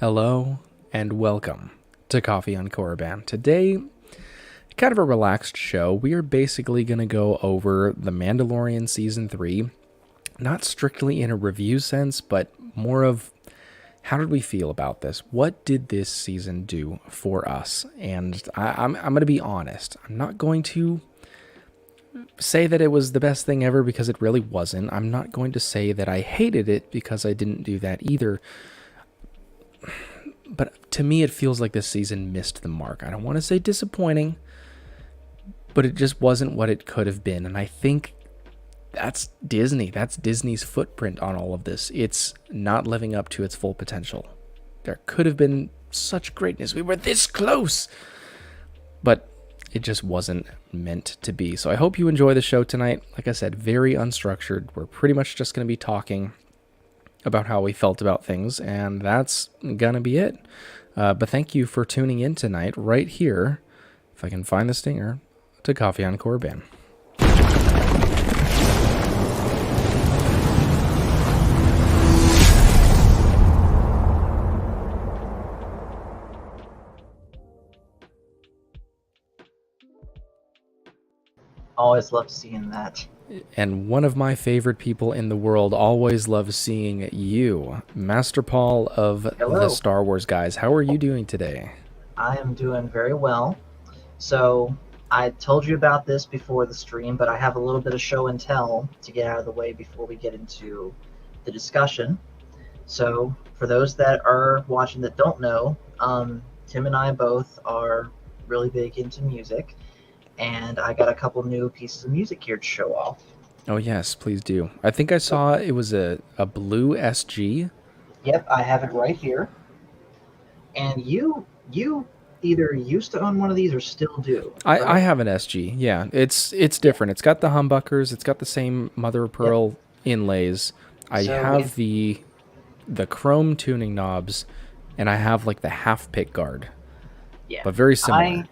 Hello and welcome to Coffee on Korriban. Today, kind of a relaxed show. We are basically going to go over the Mandalorian Season 3, not strictly in a review sense, but more of how did we feel about this? What did this season do for us? And I'm going to be honest. I'm not going to say that it was the best thing ever because it really wasn't. I'm not going to say that I hated it because I didn't do that either. But to me, it feels like this season missed the mark. I don't want to say disappointing, but it just wasn't what it could have been. And I think that's Disney. That's Disney's footprint on all of this. It's not living up to its full potential. There could have been such greatness. We were this close. But it just wasn't meant to be. So I hope you enjoy the show tonight. Like I said, very unstructured. We're pretty much just going to be talking about how we felt about things, and that's gonna be it. But thank you for tuning in tonight, right here, if I can find the stinger, to Coffee on Korriban. Always love seeing that. And one of my favorite people in the world always loves seeing you, Master Paul of Hello. the Star Wars guys. How are you doing today? I am doing very well. So, I told you about this before the stream, but I have a little bit of show and tell to get out of the way before we get into the discussion. So, for those that are watching that don't know, Tim and I both are really big into music, and I got a couple new pieces of music here to show off. Oh yes, please do. I think I saw it was a blue SG. Yep, I have it right here. And you either used to own one of these or still do. Right? I have an SG. Yeah, it's different. It's got the humbuckers. It's got the same mother of pearl inlays. I have the chrome tuning knobs, and I have like the half pick guard. Yeah, but very similar.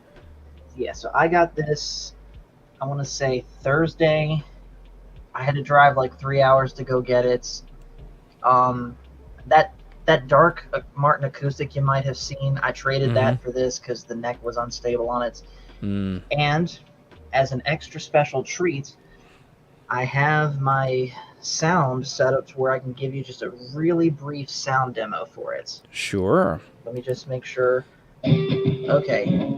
So I got this, I want to say Thursday. I had to drive like 3 hours to go get it. That dark Martin acoustic you might have seen, I traded that for this because the neck was unstable on it. And as an extra special treat, I have my sound set up to where I can give you just a really brief sound demo for it. Sure. Let me just make sure. Okay.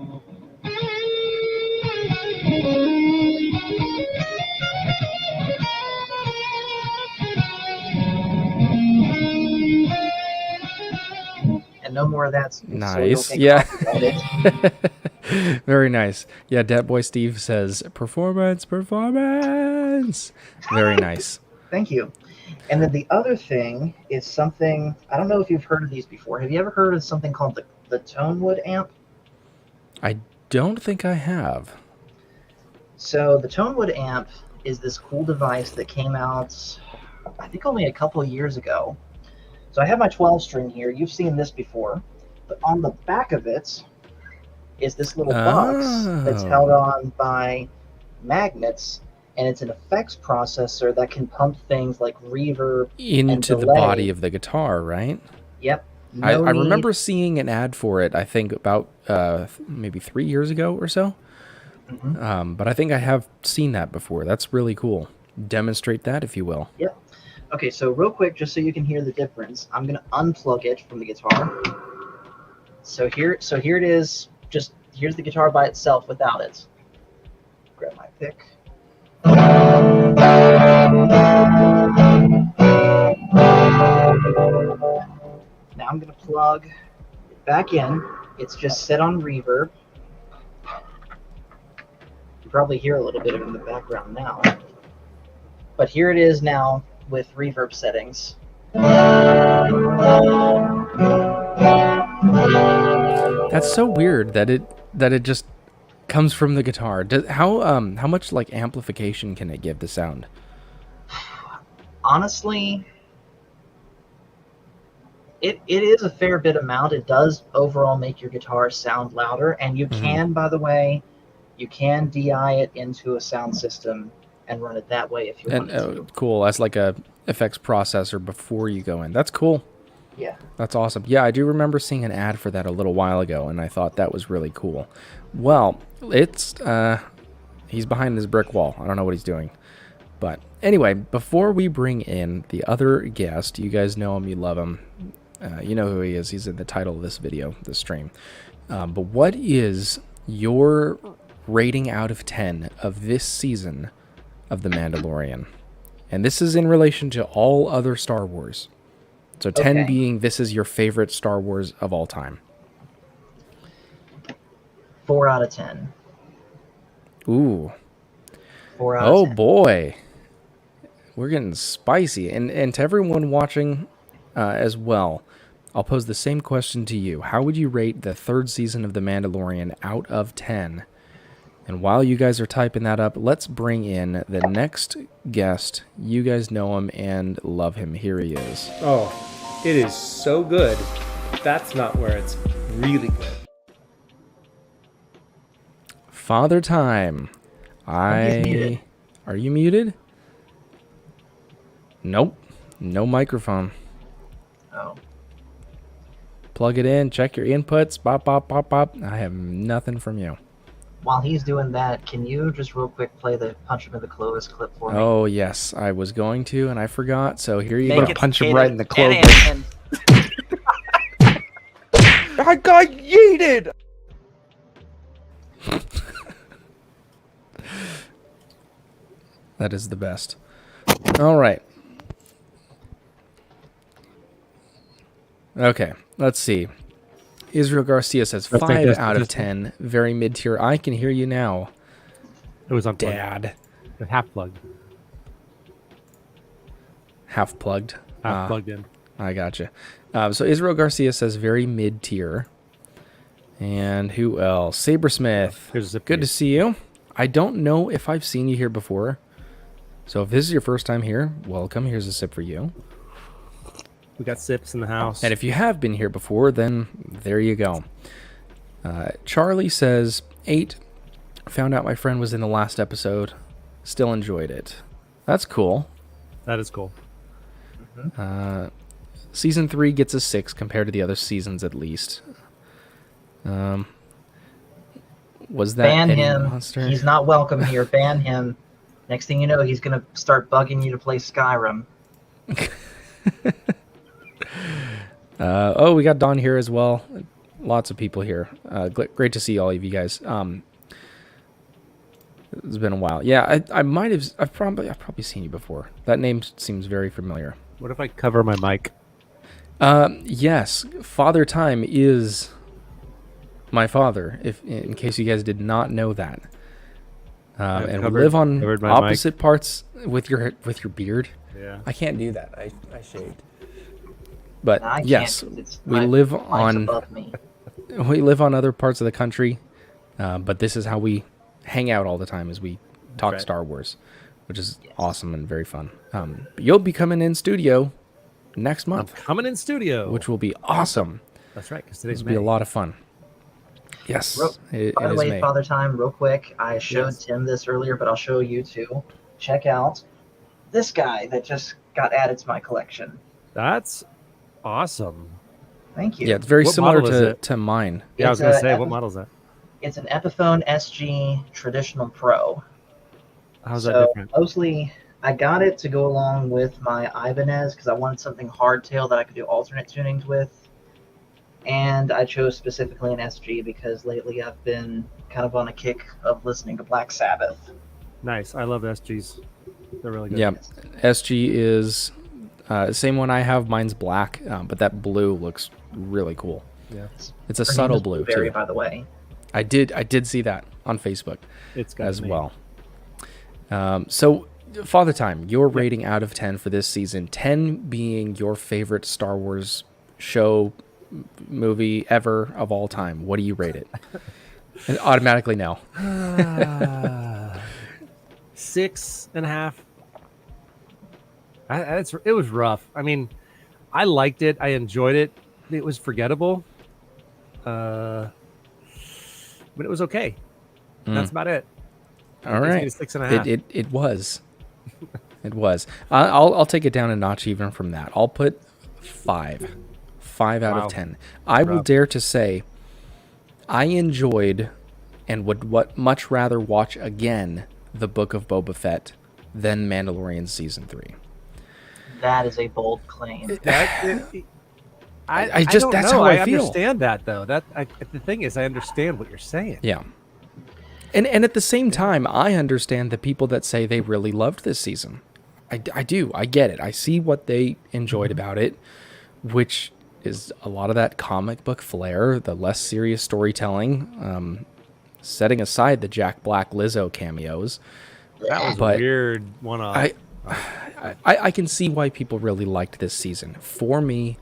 And no more of that. Nice. So yeah. Very nice. Yeah, Dat Boy Steve says, performance. Very nice. Thank you. And then the other thing is something, I don't know if you've heard of these before. Have you ever heard of something called the Tonewood amp? I don't think I have. So the Tonewood amp is this cool device that came out, I think only a couple of years ago. So I have my 12 string here. You've seen this before. But on the back of it is this little box that's held on by magnets, and it's an effects processor that can pump things like reverb into the body of the guitar, right? Yep. I remember seeing an ad for it, I think about maybe 3 years ago or so. But I think I have seen that before. That's really cool. Demonstrate that, if you will. Yep. Okay, so real quick, just so you can hear the difference, I'm going to unplug it from the guitar. So here it is. Just here's the guitar by itself without it. Grab my pick. Now I'm going to plug it back in. It's just set on reverb. You probably hear a little bit of it in the background now. But here it is now with reverb settings. That's so weird that it just comes from the guitar. How much like amplification can it give the sound? Honestly, it is a fair bit amount. It does overall make your guitar sound louder, and you can, by the way, you can DI it into a sound system and run it that way if you want to. Cool. That's like a effects processor before you go in. That's cool. Yeah. That's awesome. Yeah, I do remember seeing an ad for that a little while ago, and I thought that was really cool. Well, it's he's behind this brick wall. I don't know what he's doing. But anyway, before we bring in the other guest, you guys know him, you love him. You know who he is. He's in the title of this video, this stream. But what is your rating out of 10 of this season of The Mandalorian? And this is in relation to all other Star Wars. So 10 being this is your favorite Star Wars of all time. 4 out of 10. Ooh. 4 out of 10. Oh boy. We're getting spicy. And to everyone watching as well, I'll pose the same question to you. How would you rate the third season of The Mandalorian out of 10? And while you guys are typing that up, let's bring in the next guest. You guys know him and love him. Here he is. Oh, it is so good. That's not where it's really good. FatherTime. He's muted. Are you muted? Nope. No microphone. Oh. Plug it in. Check your inputs. Bop, bop, bop, bop. I have nothing from you. While he's doing that, can you just real quick play the Punch Him in the Clovis clip for me? Oh, yes. I was going to, and I forgot. So here you Make go. it Punch him Kanan right in the cloak. and I got yeeted! That is the best. All right. Okay. Let's see. Israel Garcia says 5 out of 10. Very mid-tier. I can hear you now. It was unplugged. Dad. Half plugged. Half plugged. Half plugged in. I gotcha. So Israel Garcia says very mid-tier. And who else? Sabersmith. Here's a zip Good to case. see you. I don't know if I've seen you here before. So if this is your first time here, welcome. Here's a sip for you. We got sips in the house. And if you have been here before, then there you go. Charlie says 8. Found out my friend was in the last episode. Still enjoyed it. That's cool. That is cool. Season 3 gets a 6 compared to the other seasons at least. Was that ban any him. monster? He's not welcome here. Ban him. Next thing you know, he's going to start bugging you to play Skyrim. We got Don here as well. Lots of people here. Great to see all of you guys. It's been a while. Yeah, I've probably seen you before. That name seems very familiar. What if I cover my mic? Yes, FatherTime is my father. If in case you guys did not know that. And we live on opposite parts with your beard. Yeah. I can't do that. I shaved. But I can't, yes, 'cause it's we my live life's on above me. we live on other parts of the country, but this is how we hang out all the time as we talk right. Star Wars, which is awesome and very fun. But you'll be coming in studio next month, Coming in studio. which will be awesome. That's right, because This today's will be a May. lot of fun. Yes, it By the is way, May. FatherTime, real quick, I showed Yes. Tim this earlier, but I'll show you too. Check out this guy that just got added to my collection. That's awesome. Thank you. Yeah, it's very What similar model is it? to mine. Yeah, I was It's going to a say, what Epi- model is that? It's an Epiphone SG Traditional Pro. How's So that different? mostly, I got it to go along with my Ibanez because I wanted something hardtail that I could do alternate tunings with. And I chose specifically an SG because lately I've been kind of on a kick of listening to Black Sabbath. Nice. I love SGs. They're really good. Yeah, SG is same one I have. Mine's black, but that blue looks really cool. Yeah. It's a Her name subtle is blue Blueberry, too. by the way. I did see that on Facebook It's got as me. well. So, FatherTime, your rating out of 10 for this season, 10 being your favorite Star Wars show, movie ever of all time. What do you rate it? And automatically no. 6.5. It was rough. I mean, I liked it. I enjoyed it. It was forgettable. But it was okay. That's about it. All Gives me right. a 6.5. It was. It was. I'll take it down a notch even from that. I'll put 5. 5 out Wow. of 10. I will Rough. dare to say I enjoyed and would much rather watch again the Book of Boba Fett than Mandalorian Season 3. That is a bold claim. I just don't that's know. how I feel. Understand that though. The thing is, I understand what you're saying. Yeah. And at the same time, I understand the people that say they really loved this season. I do. I get it. I see what they enjoyed about it, which is a lot of that comic book flair, the less serious storytelling, setting aside the Jack Black Lizzo cameos. That was But a weird one-off. I can see why people really liked this season. For me,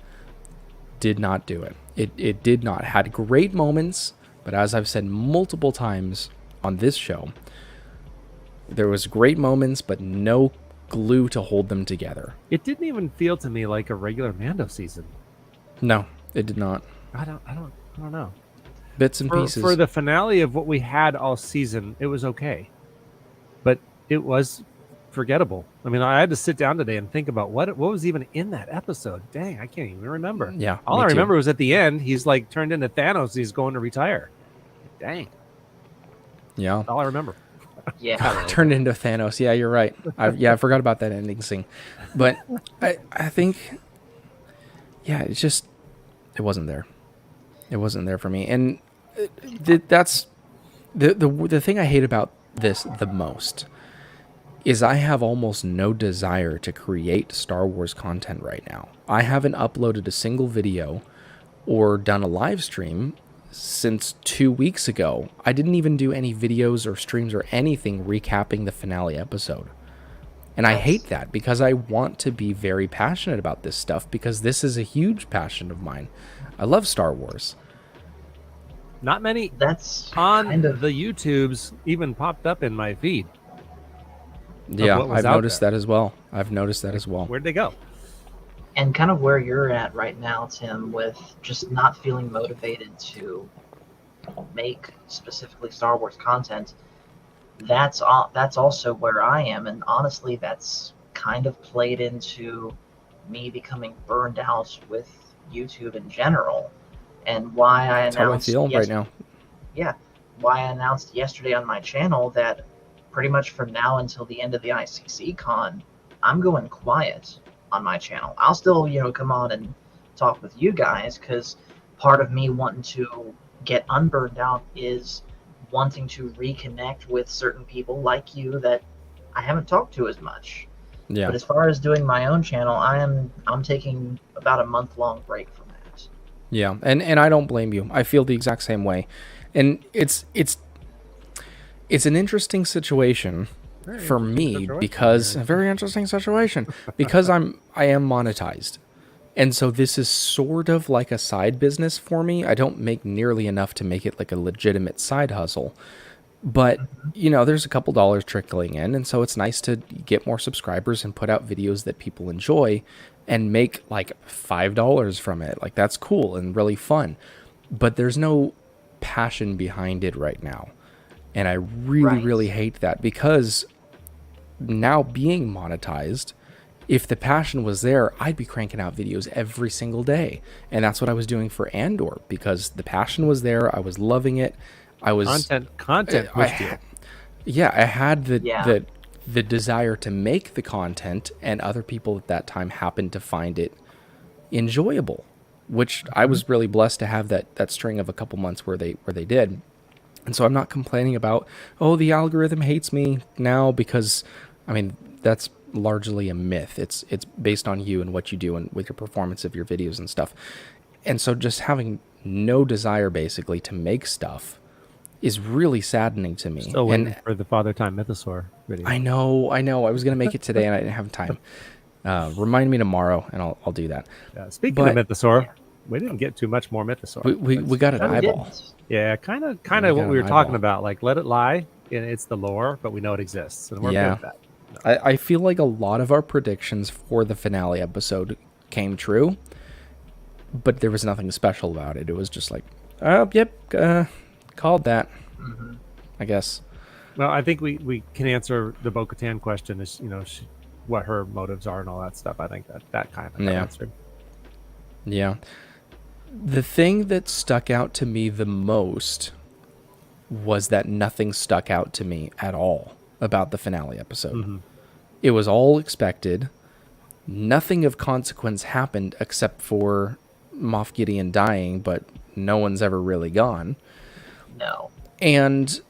did not do it. It did not. Had great moments, but as I've said multiple times on this show, there was great moments, but no glue to hold them together. It didn't even feel to me like a regular Mando season. No, it did not. I don't know. Bits and pieces. For the finale of what we had all season, it was okay, but it was forgettable. I mean, I had to sit down today and think about what was even in that episode. Dang, I can't even remember. Yeah, all me I too. remember was at the end, he's like turned into Thanos. He's going to retire. Dang. Yeah. All I remember. Yeah. Turned into Thanos. Yeah, you're right. I forgot about that ending scene. But I think, yeah, it wasn't there. It wasn't there for me. And that's the thing I hate about this the most is I have almost no desire to create Star Wars content right now. I haven't uploaded a single video or done a live stream since 2 weeks ago. I didn't even do any videos or streams or anything recapping the finale episode. And I hate that because I want to be very passionate about this stuff because this is a huge passion of mine. I love Star Wars. Not many That's on kind of the YouTubes even popped up in my feed. Yeah, what was I've out noticed there. that as well. I've noticed that as well. Where'd they go? and kind of where you're at right now, Tim, with just not feeling motivated to make specifically Star Wars content. That's also where I am, and honestly, that's kind of played into me becoming burned out with YouTube in general, and why I That's how I announced feel right now. Yeah, why I announced yesterday on my channel that pretty much from now until the end of the ICC con, I'm going quiet on my channel. I'll still, come on and talk with you guys, because part of me wanting to get unburned out is wanting to reconnect with certain people like you that I haven't talked to as much. Yeah. But as far as doing my own channel, I'm taking about a month-long break from that. Yeah, and I don't blame you. I feel the exact same way. And it's an interesting situation for me because a very interesting situation because I am monetized. And so this is sort of like a side business for me. I don't make nearly enough to make it like a legitimate side hustle. But, there's a couple dollars trickling in. And so it's nice to get more subscribers and put out videos that people enjoy and make like $5 from it. Like that's cool and really fun. But there's no passion behind it right now. And I really, really hate that because now being monetized, if the passion was there, I'd be cranking out videos every single day. And that's what I was doing for Andor because the passion was there. I was loving it. I was content pushed you. Yeah, I had the desire to make the content, and other people at that time happened to find it enjoyable, which I was really blessed to have that string of a couple months where they did. And so I'm not complaining about, the algorithm hates me now because, that's largely a myth. It's based on you and what you do and with your performance of your videos and stuff. And so just having no desire basically to make stuff is really saddening to me. Still waiting for the FatherTime Mythosaur video. I know. I was going to make it today and I didn't have time. Remind me tomorrow and I'll do that. Yeah, speaking of Mythosaur, we didn't get too much more Mythosaur. We got an eyeball. Yeah, kind of what we were talking about. Like, let it lie, and it's the lore, but we know it exists, and we're good with that. I feel like a lot of our predictions for the finale episode came true, but there was nothing special about it. It was just like, called that, I guess. Well, I think we can answer the Bo-Katan question, is what her motives are and all that stuff. I think that kind of got answered. Yeah. The thing that stuck out to me the most was that nothing stuck out to me at all about the finale episode. Mm-hmm. It was all expected. Nothing of consequence happened except for Moff Gideon dying, but no one's ever really gone. No. And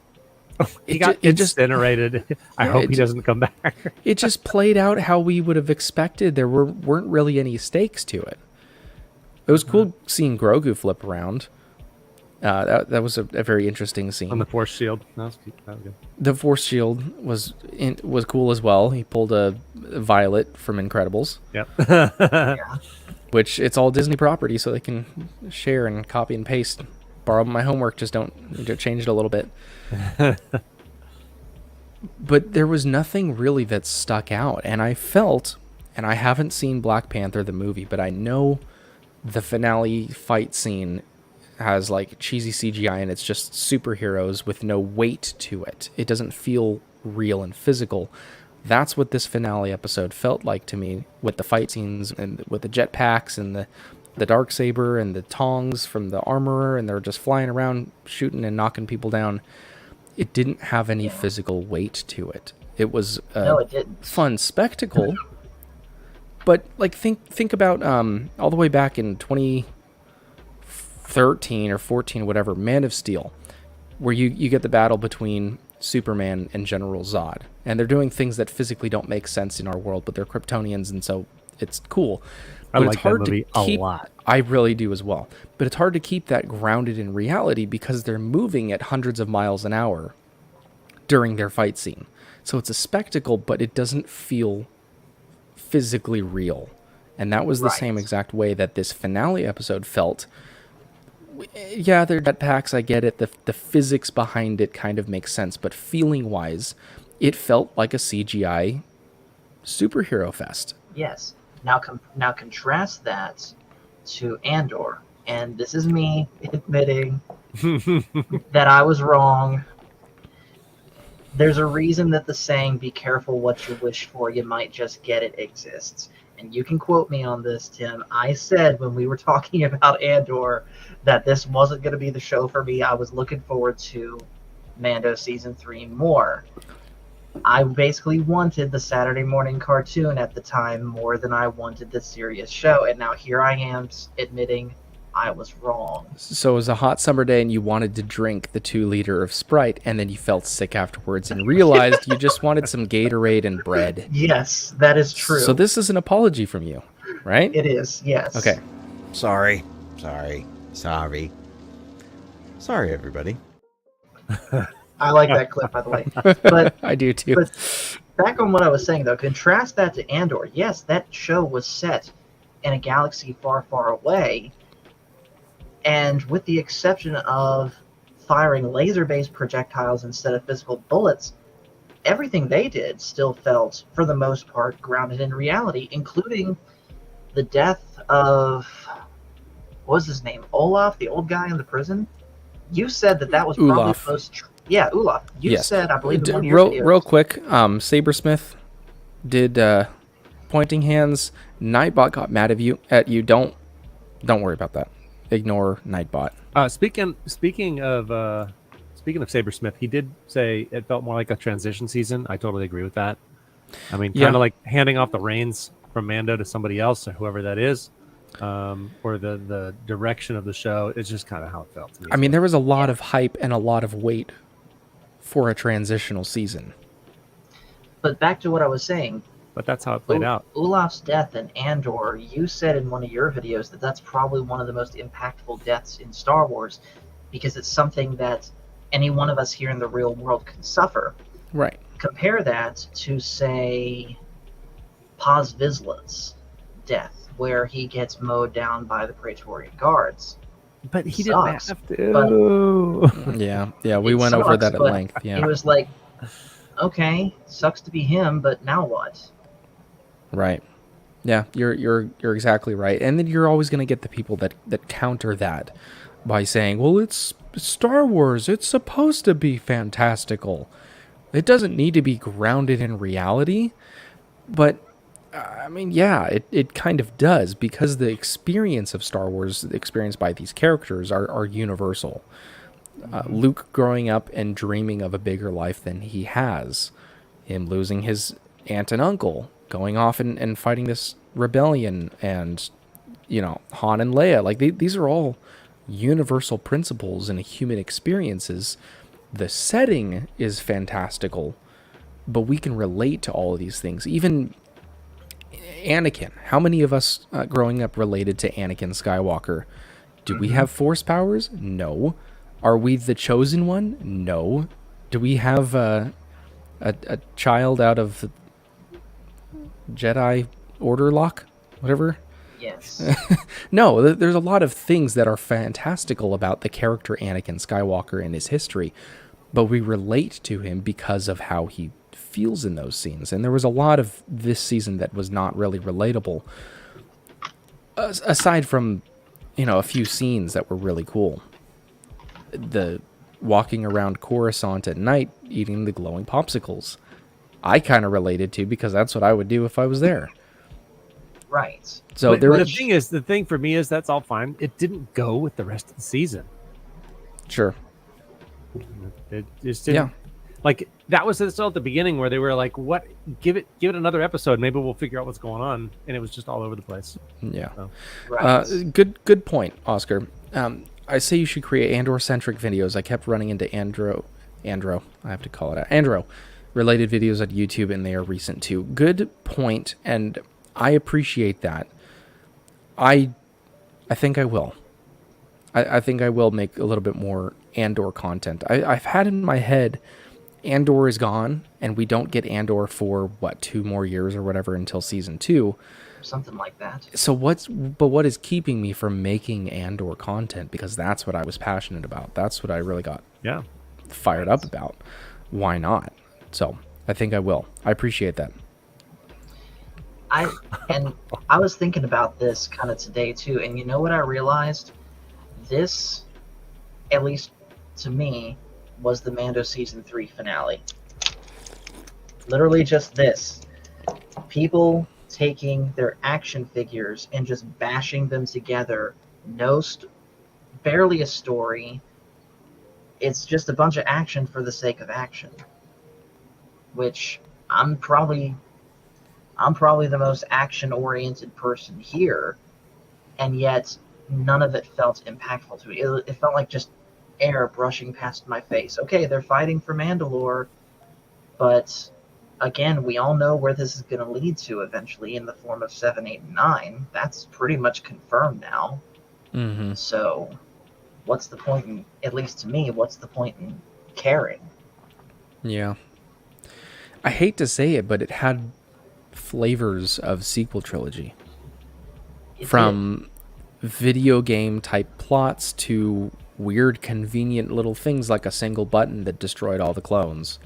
He got incinerated. I hope he doesn't come back. It just played out how we would have expected. There weren't really any stakes to it. It was cool seeing Grogu flip around. That was a very interesting scene. On the Force shield. That was good. The Force shield was cool as well. He pulled a Violet from Incredibles. Yep. Yeah. Which it's all Disney property, so they can share and copy and paste. Borrow my homework, just don't change it a little bit. But there was nothing really that stuck out, and I felt, and I haven't seen Black Panther the movie, but I know the finale fight scene has like cheesy CGI and it's just superheroes with no weight to it. It doesn't feel real and physical. That's what this finale episode felt like to me, with the fight scenes and with the jetpacks and the Darksaber and the tongs from the armorer, and they're just flying around shooting and knocking people down. It didn't have any physical weight to it. It was a fun spectacle. But like think about all the way back in 2013 or 14, whatever, Man of Steel, where you get the battle between Superman and General Zod, and they're doing things that physically don't make sense in our world, but they're Kryptonians, and so it's cool. I But like it's hard that movie to keep, a lot. I really do as well. But it's hard to keep that grounded in reality because they're moving at hundreds of miles an hour during their fight scene. So it's a spectacle, but it doesn't feel physically real. And that was the same exact way that this finale episode felt. Yeah, they're jetpacks, I get it. The physics behind it kind of makes sense, but feeling-wise, it felt like a CGI superhero fest. Yes. Now contrast that to Andor, and this is me admitting that I was wrong. There's a reason that the saying, be careful what you wish for, you might just get it, exists. And you can quote me on this, Tim. I said when we were talking about Andor that this wasn't going to be the show for me. I was looking forward to Mando Season 3 more. I basically wanted the Saturday morning cartoon at the time more than I wanted the serious show. And now here I am admitting I was wrong. So it was a hot summer day and you wanted to drink the 2-liter of Sprite, and then you felt sick afterwards and realized you just wanted some Gatorade and bread. Yes, that is true. So this is an apology from you, right? It is, yes. Okay. Sorry, everybody. I like that clip, by the way. But I do too. But back on what I was saying, though, contrast that to Andor. Yes, that show was set in a galaxy far, far away. And with the exception of firing laser-based projectiles instead of physical bullets, everything they did still felt, for the most part, grounded in reality, including the death of, what was his name, Olaf, the old guy in the prison? You said that was probably Olaf. the most... Yeah, Olaf. You Yes. said, I believe, in one of your videos. Real quick, Sabersmith did pointing hands. Nightbot got mad at you. Don't worry about that. Ignore Nightbot. Speaking of Sabersmith, he did say it felt more like a transition season. I totally agree with that. I mean, kind of like handing off the reins from Mando to somebody else or whoever that is, or the direction of the show. It's just kind of how it felt to me. I mean, there was a lot of hype and a lot of weight for a transitional season. But back to what I was saying. But that's how it played out. Olaf's death in Andor, you said in one of your videos that that's probably one of the most impactful deaths in Star Wars because it's something that any one of us here in the real world can suffer. Right. Compare that to, say, Paz Vizsla's death, where he gets mowed down by the Praetorian Guards. But he Sucks, didn't have to. Yeah, we went over that at length. Yeah. It was like, okay, sucks to be him, but now what? Right. Yeah, you're exactly right. And then you're always going to get the people that counter that by saying, well, it's Star Wars. It's supposed to be fantastical. It doesn't need to be grounded in reality. But I mean, yeah, it kind of does, because the experience of Star Wars experienced by these characters are universal. Luke growing up and dreaming of a bigger life than he has, him losing his aunt and uncle, going off and fighting this rebellion, and, Han and Leia. Like, these are all universal principles in human experiences. The setting is fantastical, but we can relate to all of these things. Even Anakin. How many of us growing up related to Anakin Skywalker? Do we have Force powers? No. Are we the chosen one? No. Do we have a child out of Jedi Order lock? Whatever? Yes. No, there's a lot of things that are fantastical about the character Anakin Skywalker and his history, but we relate to him because of how he feels in those scenes. And there was a lot of this season that was not really relatable, aside from, a few scenes that were really cool. The walking around Coruscant at night eating the glowing popsicles, I kind of related to, because that's what I would do if I was there. Right. So But there the was, thing for me is that's all fine. It didn't go with the rest of the season. sure. It just didn't. Yeah. Like, that was still at the beginning where they were like, "What? Give it another episode. Maybe we'll figure out what's going on." And it was just all over the place. Yeah. So, Right. Good point, Oscar. I say you should create Andor-centric videos. I kept running into Andro, I have to call it out, Andro-related videos at YouTube, and they are recent too. Good point, and I appreciate that. I think I will. I think I will make a little bit more Andor content. I've had in my head, Andor is gone, and we don't get Andor for, 2 more years or whatever until season 2. Something like that. So what is keeping me from making Andor content? Because that's what I was passionate about. That's what I really got yeah. fired up about. Why not? So I think I will. I appreciate that. I was thinking about this kind of today too, and you know what I realized? This, at least to me, was the Mando season 3 finale. Literally just this. People taking their action figures and just bashing them together. Barely a story. It's just a bunch of action for the sake of action. Which I'm probably the most action-oriented person here, and yet none of it felt impactful to me. It felt like just air brushing past my face. Okay, they're fighting for Mandalore, but again, we all know where this is going to lead to eventually in the form of 7, 8, and 9. That's pretty much confirmed now. Mm-hmm. So, what's the point in, at least to me, what's the point in caring? Yeah. I hate to say it, but it had flavors of sequel trilogy. From video game type plots to weird convenient little things like a single button that destroyed all the clones.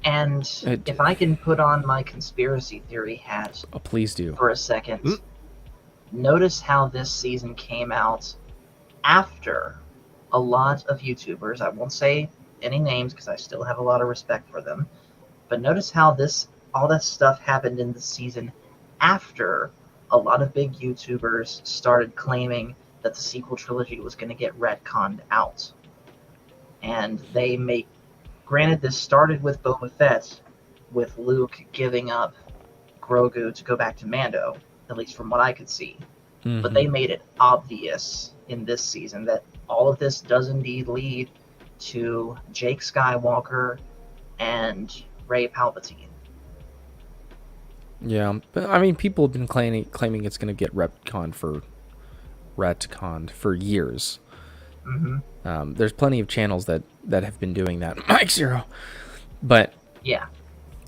And if I can put on my conspiracy theory hat please do. for a second, notice how this season came out after a lot of YouTubers, I won't say any names because I still have a lot of respect for them, but notice how all that stuff happened in the season after a lot of big YouTubers started claiming that the sequel trilogy was going to get retconned out. And granted, this started with Boba Fett, with Luke giving up Grogu to go back to Mando, at least from what I could see. Mm-hmm. But they made it obvious in this season that all of this does indeed lead to Jake Skywalker and Rey Palpatine. Yeah, but I mean, people have been claiming it's going to get retconned for years. Mm-hmm. There's plenty of channels that have been doing that. Mike Zero, but yeah,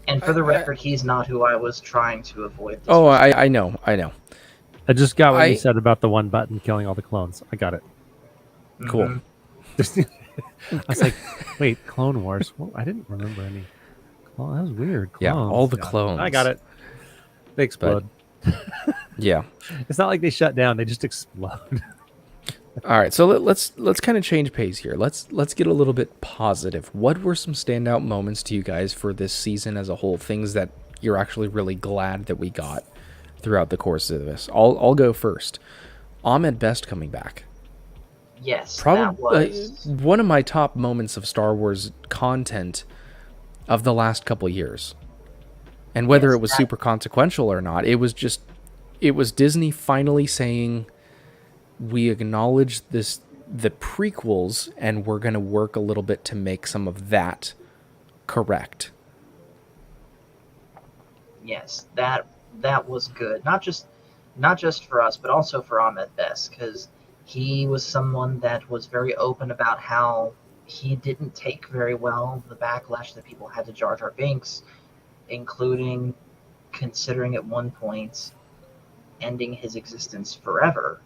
and for the record, he's not who I was trying to avoid. I know. I just got what you said about the one button killing all the clones. I got it. Cool. I was like, wait, Clone Wars? Well, I didn't remember any. Well, that was weird. Clones. Yeah, all the clones. I got it. They explode. Yeah. It's not like they shut down; they just explode. All right, so let's kind of change pace here. Let's get a little bit positive. What were some standout moments to you guys for this season as a whole? Things that you're actually really glad that we got throughout the course of this. I'll go first. Ahmed Best coming back. Yes, that Probably was one of my top moments of Star Wars content of the last couple of years. And whether Yes, it was that- super consequential or not, it was Disney finally saying, we acknowledge the prequels, and we're going to work a little bit to make some of that correct. yes, that was good. Not just for us, but also for Ahmed Best, because he was someone that was very open about how he didn't take very well the backlash that people had to Jar Jar Binks, including considering at one point ending his existence forever.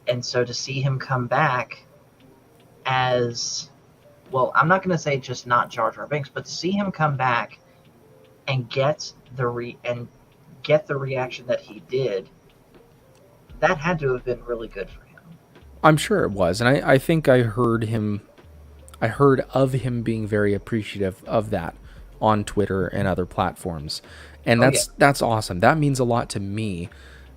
And so to see him come back as, well, I'm not going to say just not Jar Jar Binks, but to see him come back and get the reaction that he did, that had to have been really good for him. I'm sure it was, and I think I heard of him being very appreciative of that on Twitter and other platforms. And that's awesome. That means a lot to me,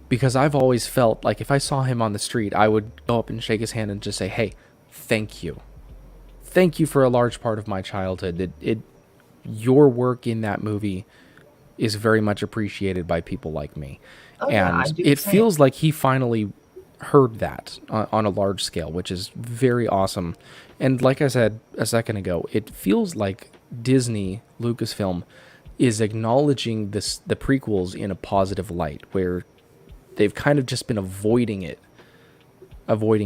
because I've always felt like if I saw him on the street, I would go up and shake his hand and just say, "Hey, thank you. Thank you for a large part of my childhood. Your work in that movie is very much appreciated by people like me." Oh, yeah, I And do the it same. feels like he finally heard that on a large scale, which is very awesome. And like I said a second ago, it feels like Disney, Lucasfilm, is acknowledging the prequels in a positive light, where they've kind of just been avoiding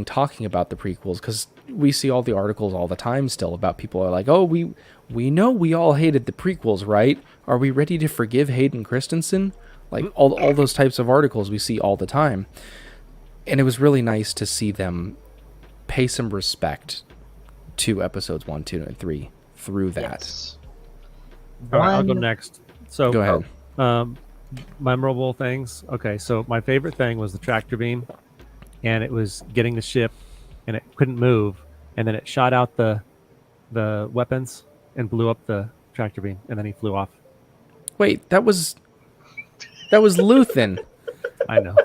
talking about the prequels, because we see all the articles all the time still about people are like, oh, we know we all hated the prequels, right? Are we ready to forgive Hayden Christensen? Like all those types of articles we see all the time. And it was really nice to see them pay some respect to episodes 1, 2, and 3 through that. Yes. All right, I'll go One- next. So Go ahead. Memorable things. Okay, so my favorite thing was the tractor beam, and it was getting the ship, and it couldn't move, and then it shot out the weapons and blew up the tractor beam, and then he flew off. Wait, that was Luthen. I know.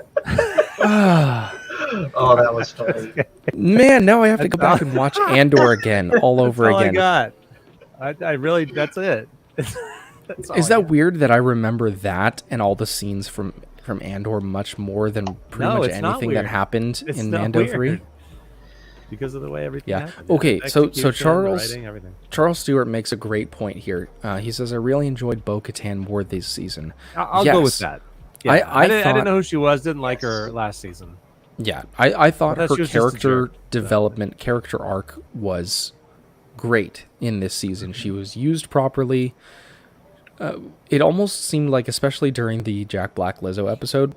Oh, that was funny. Man, now I have to go back and watch Andor again, all over That's all again. I got. I really. That's it. That's all Is I that got. weird that I remember that and all the scenes from Andor much more than pretty No, much it's not anything that weird. happened It's in not Mando weird. 3? Because of the way everything Yeah. happened. Okay, so Execution, Charles writing, everything. Charles Stewart makes a great point here. He says, I really enjoyed Bo-Katan more this season. I'll go with Yes. that. Yeah, I I didn't thought- know who she was. Didn't like her last season. Yeah, I thought I thought her she was just a character jerk. development, character arc was great in this season. She was used properly. It almost seemed like, especially during the Jack Black Lizzo episode,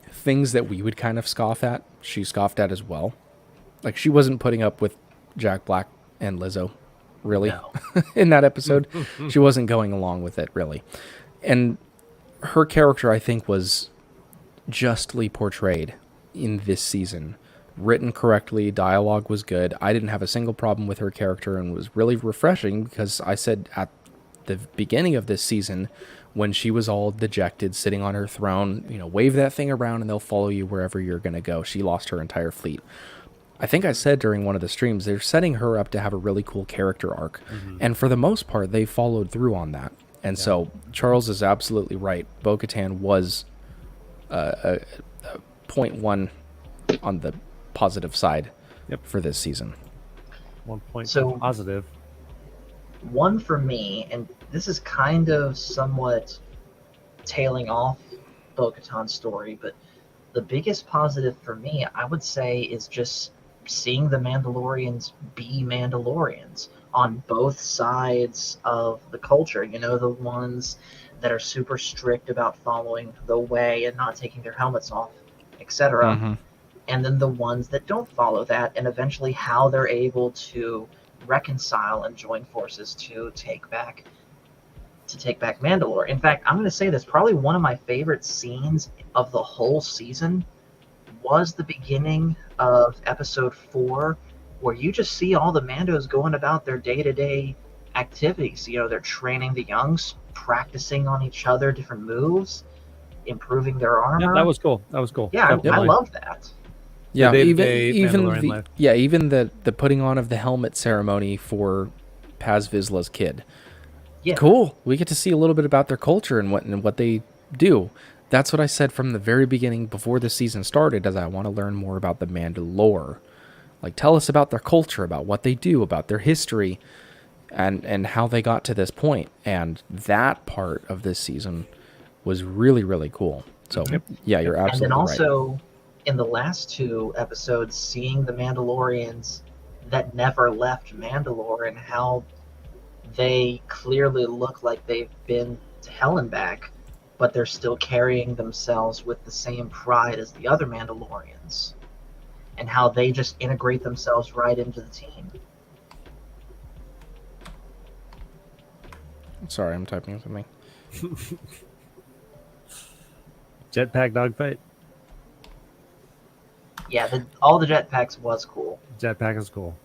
things that we would kind of scoff at, she scoffed at as well. Like, she wasn't putting up with Jack Black and Lizzo, really, No. in that episode. She wasn't going along with it, really. And her character, I think, was justly portrayed in this season. Written correctly, dialogue was good. I didn't have a single problem with her character, and was really refreshing, because I said at the beginning of this season, when she was all dejected, sitting on her throne, wave that thing around and they'll follow you wherever you're going to go. She lost her entire fleet. I think I said during one of the streams, they're setting her up to have a really cool character arc. And for the most part, they followed through on that. And so Charles is absolutely right. Bo-Katan was a 0.1 on the positive side for this season. 1 point So- positive. One for me, and this is kind of somewhat tailing off Bo-Katan's story, but the biggest positive for me, I would say, is just seeing the Mandalorians be Mandalorians on both sides of the culture. The ones that are super strict about following the way and not taking their helmets off, etc. And then the ones that don't follow that, and eventually how they're able to reconcile and join forces to take back Mandalore. In fact, I'm going to say this, probably one of my favorite scenes of the whole season was the beginning of episode 4, where you just see all the Mandos going about their day-to-day activities. They're training the youngs, practicing on each other, different moves, improving their armor. Yeah, that was cool. Yeah, I Definitely. love that. Yeah, The even day-to-day even Mandalorian the life. even the putting on of the helmet ceremony for Paz Vizsla's kid. Yeah. Cool. We get to see a little bit about their culture and what they do. That's what I said from the very beginning before the season started, as I want to learn more about the Mandalore. Like, tell us about their culture, about what they do, about their history, and how they got to this point. And that part of this season was really, really cool. So, yeah, you're absolutely And then right. also, in the last 2 episodes, seeing the Mandalorians that never left Mandalore and how they clearly look like they've been to hell and back, but they're still carrying themselves with the same pride as the other Mandalorians, and how they just integrate themselves right into the team. Sorry, I'm typing something. Jetpack dogfight. Yeah, all the jetpacks was cool. Jetpack is cool.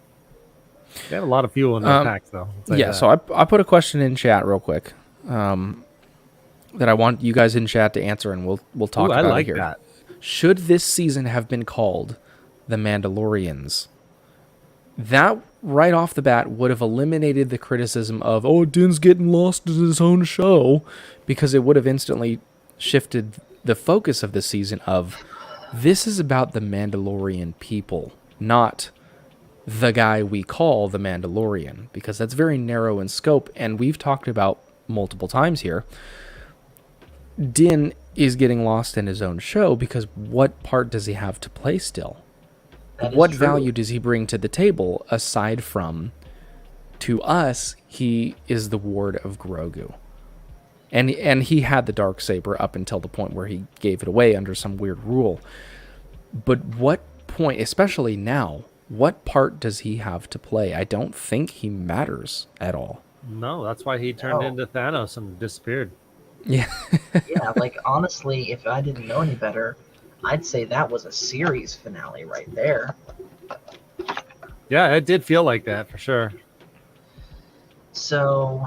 They have a lot of fuel in their packs, though. I'll tell you Yeah, that. so I put a question in chat real quick that I want you guys in chat to answer, and we'll talk Ooh, about I like it here. that. Should this season have been called The Mandalorians? That, right off the bat, would have eliminated the criticism of, oh, Din's getting lost in his own show, because it would have instantly shifted the focus of the season of, this is about the Mandalorian people, not the guy we call the Mandalorian, because that's very narrow in scope, and we've talked about multiple times here. Din is getting lost in his own show because what part does he have to play still? That is What true. value does he bring to the table aside from, to us, he is the ward of Grogu. And he had the Darksaber up until the point where he gave it away under some weird rule. But what point, especially now, what part does he have to play? I don't think he matters at all. No, that's why he turned No. into Thanos and disappeared. Yeah. Yeah, like, honestly, if I didn't know any better, I'd say that was a series finale right there. Yeah, it did feel like that for sure. So,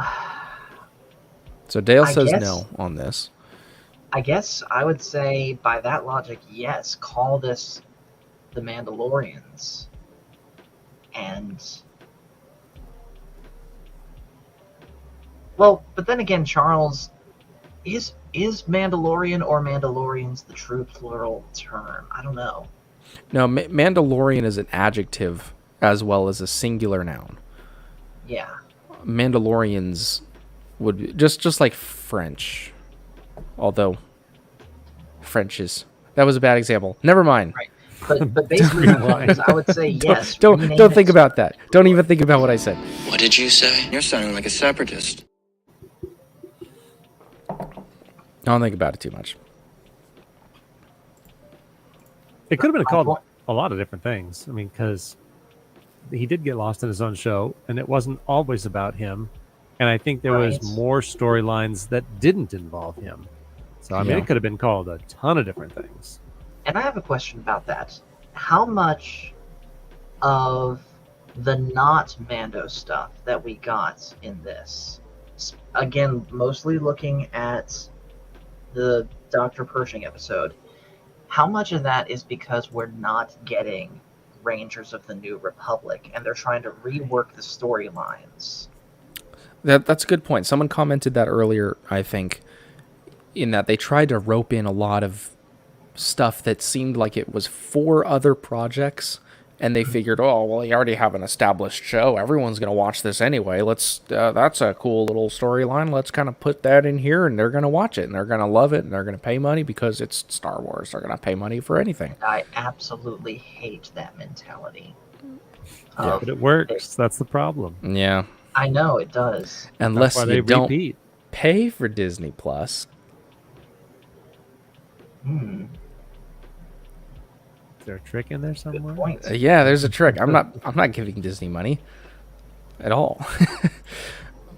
So Dale I says guess- no on this. I guess I would say, by that logic, yes, call this the Mandalorians. And, well, but then again, Charles, is Mandalorian or Mandalorians the true plural term? I don't know. No, Mandalorian is an adjective as well as a singular noun. Yeah. Mandalorians would be just like French, although French is, that was a bad example. Never mind. Right. But basically, the point is, I would say yes. Don't rename think it. about that. Don't even think about what I said. What did you say? You're sounding like a separatist. Don't think about it too much. It could have been My called point- a lot of different things. I mean, because he did get lost in his own show, and it wasn't always about him. And I think there was Right. more storylines that didn't involve him. So I mean, Yeah. it could have been called a ton of different things. And I have a question about that. How much of the not Mando stuff that we got in this, again, mostly looking at the Dr. Pershing episode, how much of that is because we're not getting Rangers of the New Republic and they're trying to rework the storylines? That's a good point. Someone commented that earlier, I think, in that they tried to rope in a lot of stuff that seemed like it was for other projects, and they figured, oh, well, you already have an established show. Everyone's going to watch this anyway. Let's that's a cool little storyline. Let's kind of put that in here, and they're going to watch it, and they're going to love it, and they're going to pay money because it's Star Wars. They're going to pay money for anything. I absolutely hate that mentality. Yeah. But it works. That's the problem. Yeah. I know it does. Unless That's why you they don't repeat. pay for Disney Plus. Is there a trick in there Good somewhere? point. Yeah, there's a trick. I'm not giving Disney money at all.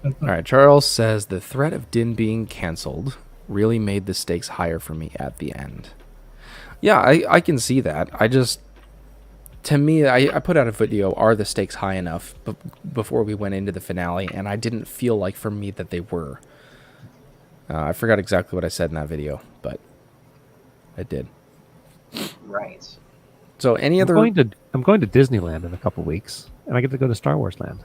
All right, Charles says the threat of Din being canceled really made the stakes higher for me at the end. Yeah, I can see that. to me, I put out a video, are the stakes high enough, before we went into the finale, and I didn't feel like for me that they were. I forgot exactly what I said in that video, but I did. Right. So any other... I'm going to Disneyland in a couple weeks, and I get to go to Star Wars Land.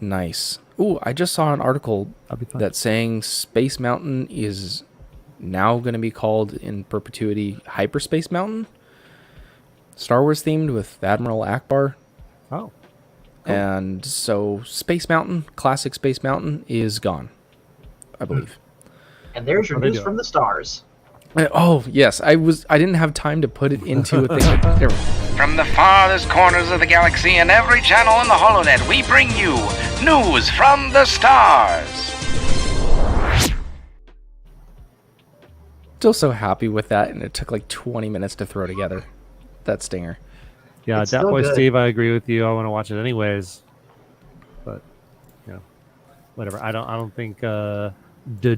Nice. Ooh, I just saw an article That'll be fun. that's saying Space Mountain is now going to be called in perpetuity Hyperspace Mountain. Star Wars themed with Admiral Akbar. Oh. And so Space Mountain, classic Space Mountain, is gone, I believe. And there's your What are they news doing? from the stars. Oh, yes. I didn't have time to put it into a thing. There we go. From the farthest corners of the galaxy and every channel in the HoloNet, we bring you news from the stars. Still so happy with that, and it took like 20 minutes to throw together that stinger. Yeah, It's Dat still Boy good. Steve, I agree with you. I want to watch it anyways. But, whatever. I don't think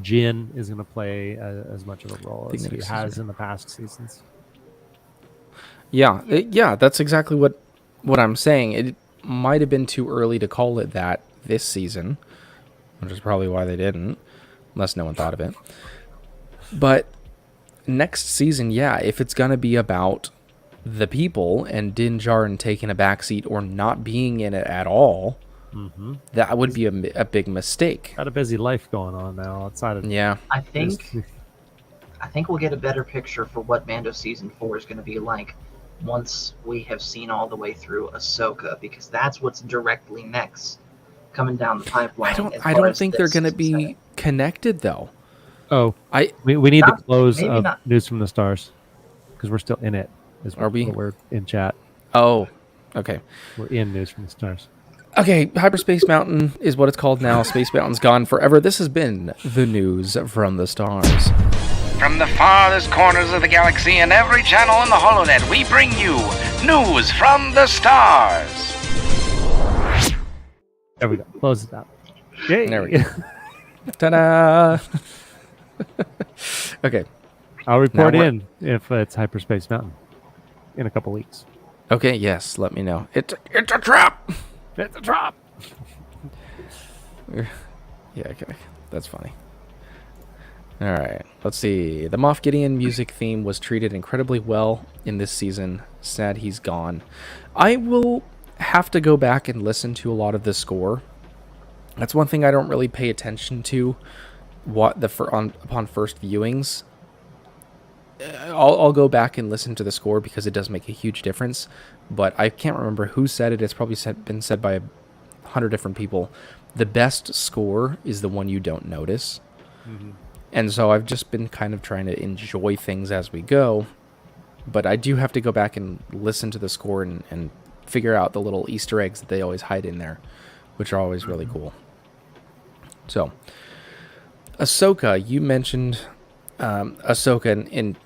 Jin is going to play as much of a role think as that he he's- has in the past seasons. Yeah, that's exactly what I'm saying. It might have been too early to call it that this season, which is probably why they didn't, unless no one thought of it. But next season, yeah, if it's going to be about the people and Din Djarin taking a backseat or not being in it at all, that would be a big mistake. Got a busy life going on now outside of Yeah. I think we'll get a better picture for what Mando season 4 is going to be like once we have seen all the way through Ahsoka, because that's what's directly next coming down the pipeline. I don't think they're going to be connected though. Oh, I we need Not- the close maybe of not. News from the Stars because we're still in it. Are we? We're in chat. Oh, okay. We're in News from the Stars. Okay, Hyperspace Mountain is what it's called now. Space Mountain's gone forever. This has been the news from the stars. From the farthest corners of the galaxy and every channel in the HoloNet, we bring you news from the stars. There we go. Close it out. Yay. There we go. Ta-da! Okay. I'll report Now in if it's Hyperspace Mountain in a couple weeks. Okay, yes, let me know. It's a trap! It's a drop. Yeah, okay. That's funny. All right, let's see. The Moff Gideon music theme was treated incredibly well in this season. Sad he's gone. I will have to go back and listen to a lot of the score. That's one thing I don't really pay attention to upon first viewings. I'll go back and listen to the score because it does make a huge difference. But I can't remember who said it. It's probably been said by 100 different people. The best score is the one you don't notice. And so I've just been kind of trying to enjoy things as we go. But I do have to go back and listen to the score and figure out the little Easter eggs that they always hide in there, which are always really cool. So, Ahsoka, you mentioned Ahsoka, and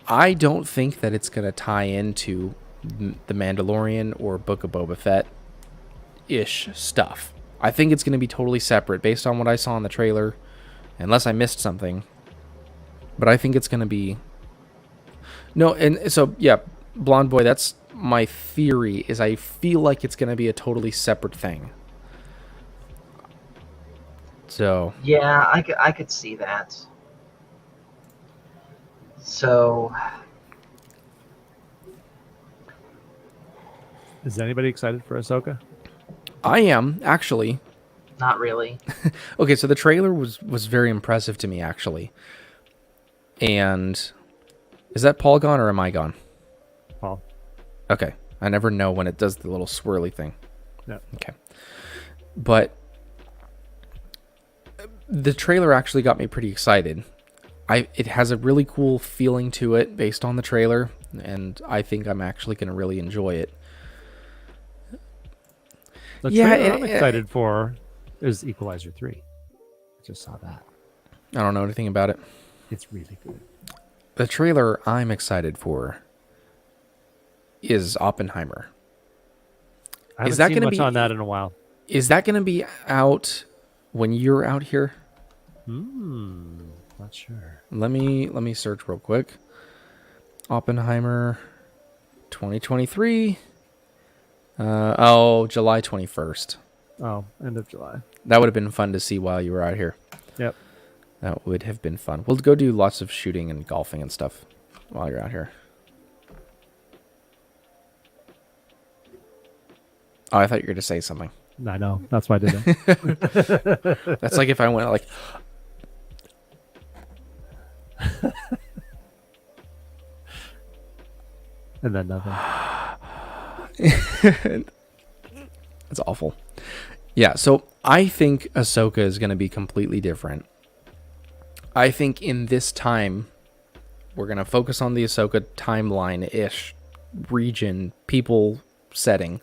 I don't think that it's going to tie into the Mandalorian or Book of Boba Fett-ish stuff. I think it's going to be totally separate based on what I saw in the trailer, unless I missed something. But I think it's going to be... No, and so, yeah, Blonde Boy, that's my theory, is I feel like it's going to be a totally separate thing. So... Yeah, I could see that. So, Is anybody excited for Ahsoka? I am, actually. not really. Okay, so the trailer was very impressive to me, actually. And is that Paul gone or am I gone? Paul. Okay. I never know when it does the little swirly thing. Yeah. Okay. But the trailer actually got me pretty excited. It has a really cool feeling to it based on the trailer, and I think I'm actually going to really enjoy it. The Yeah, trailer I'm excited for is Equalizer 3. I just saw that. I don't know anything about it. It's really good. The trailer I'm excited for is Oppenheimer. I haven't Is that seen gonna much be- on that in a while. Is that going to be out when you're out here? Not sure. Let me search real quick. Oppenheimer 2023. July 21st. Oh, end of July. That would have been fun to see while you were out here. Yep. That would have been fun. We'll go do lots of shooting and golfing and stuff while you're out here. Oh, I thought you were going to say something. I know. That's why I did it. That's like if I went like... And then nothing. That's awful. Yeah, so I think Ahsoka is going to be completely different. I think in this time, we're going to focus on the Ahsoka timeline-ish region, people setting,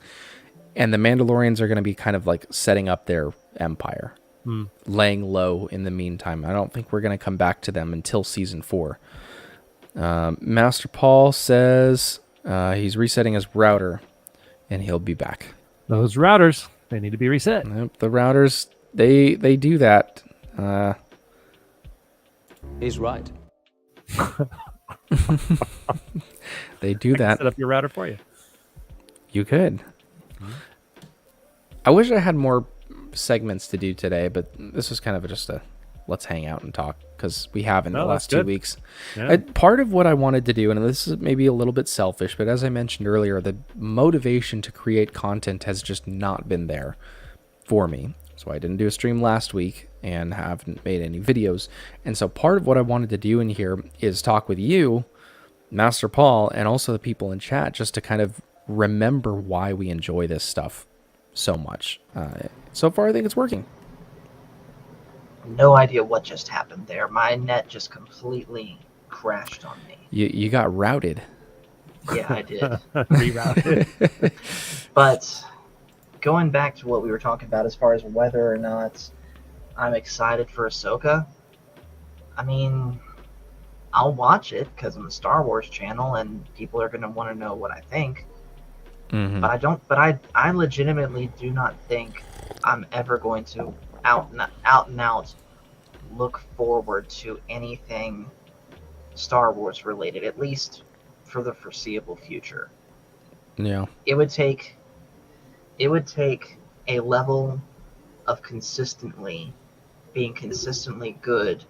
and the Mandalorians are going to be kind of like setting up their empire, laying low in the meantime. I don't think we're going to come back to them until season 4. Master Paul says he's resetting his router, and he'll be back. Those routers, they need to be reset. Yep, the routers, they do that. He's right. They do that. Set up your router for you. You could. I wish I had more segments to do today, but this was kind of just a let's hang out and talk because we have in the last 2 weeks. Yeah. Part of what I wanted to do, and this is maybe a little bit selfish, but as I mentioned earlier, the motivation to create content has just not been there for me. So I didn't do a stream last week and haven't made any videos. And so part of what I wanted to do in here is talk with you, Master Paul, and also the people in chat just to kind of remember why we enjoy this stuff so much. So far, I think it's working. No idea what just happened there. My net just completely crashed on me. You got routed. Yeah, I did. Rerouted. But going back to what we were talking about as far as whether or not I'm excited for Ahsoka, I mean, I'll watch it because I'm a Star Wars channel and people are going to want to know what I think. Mm-hmm. But I legitimately do not think I'm ever going to out and out look forward to anything Star Wars related, at least for the foreseeable future. Yeah. It would take a level of being consistently good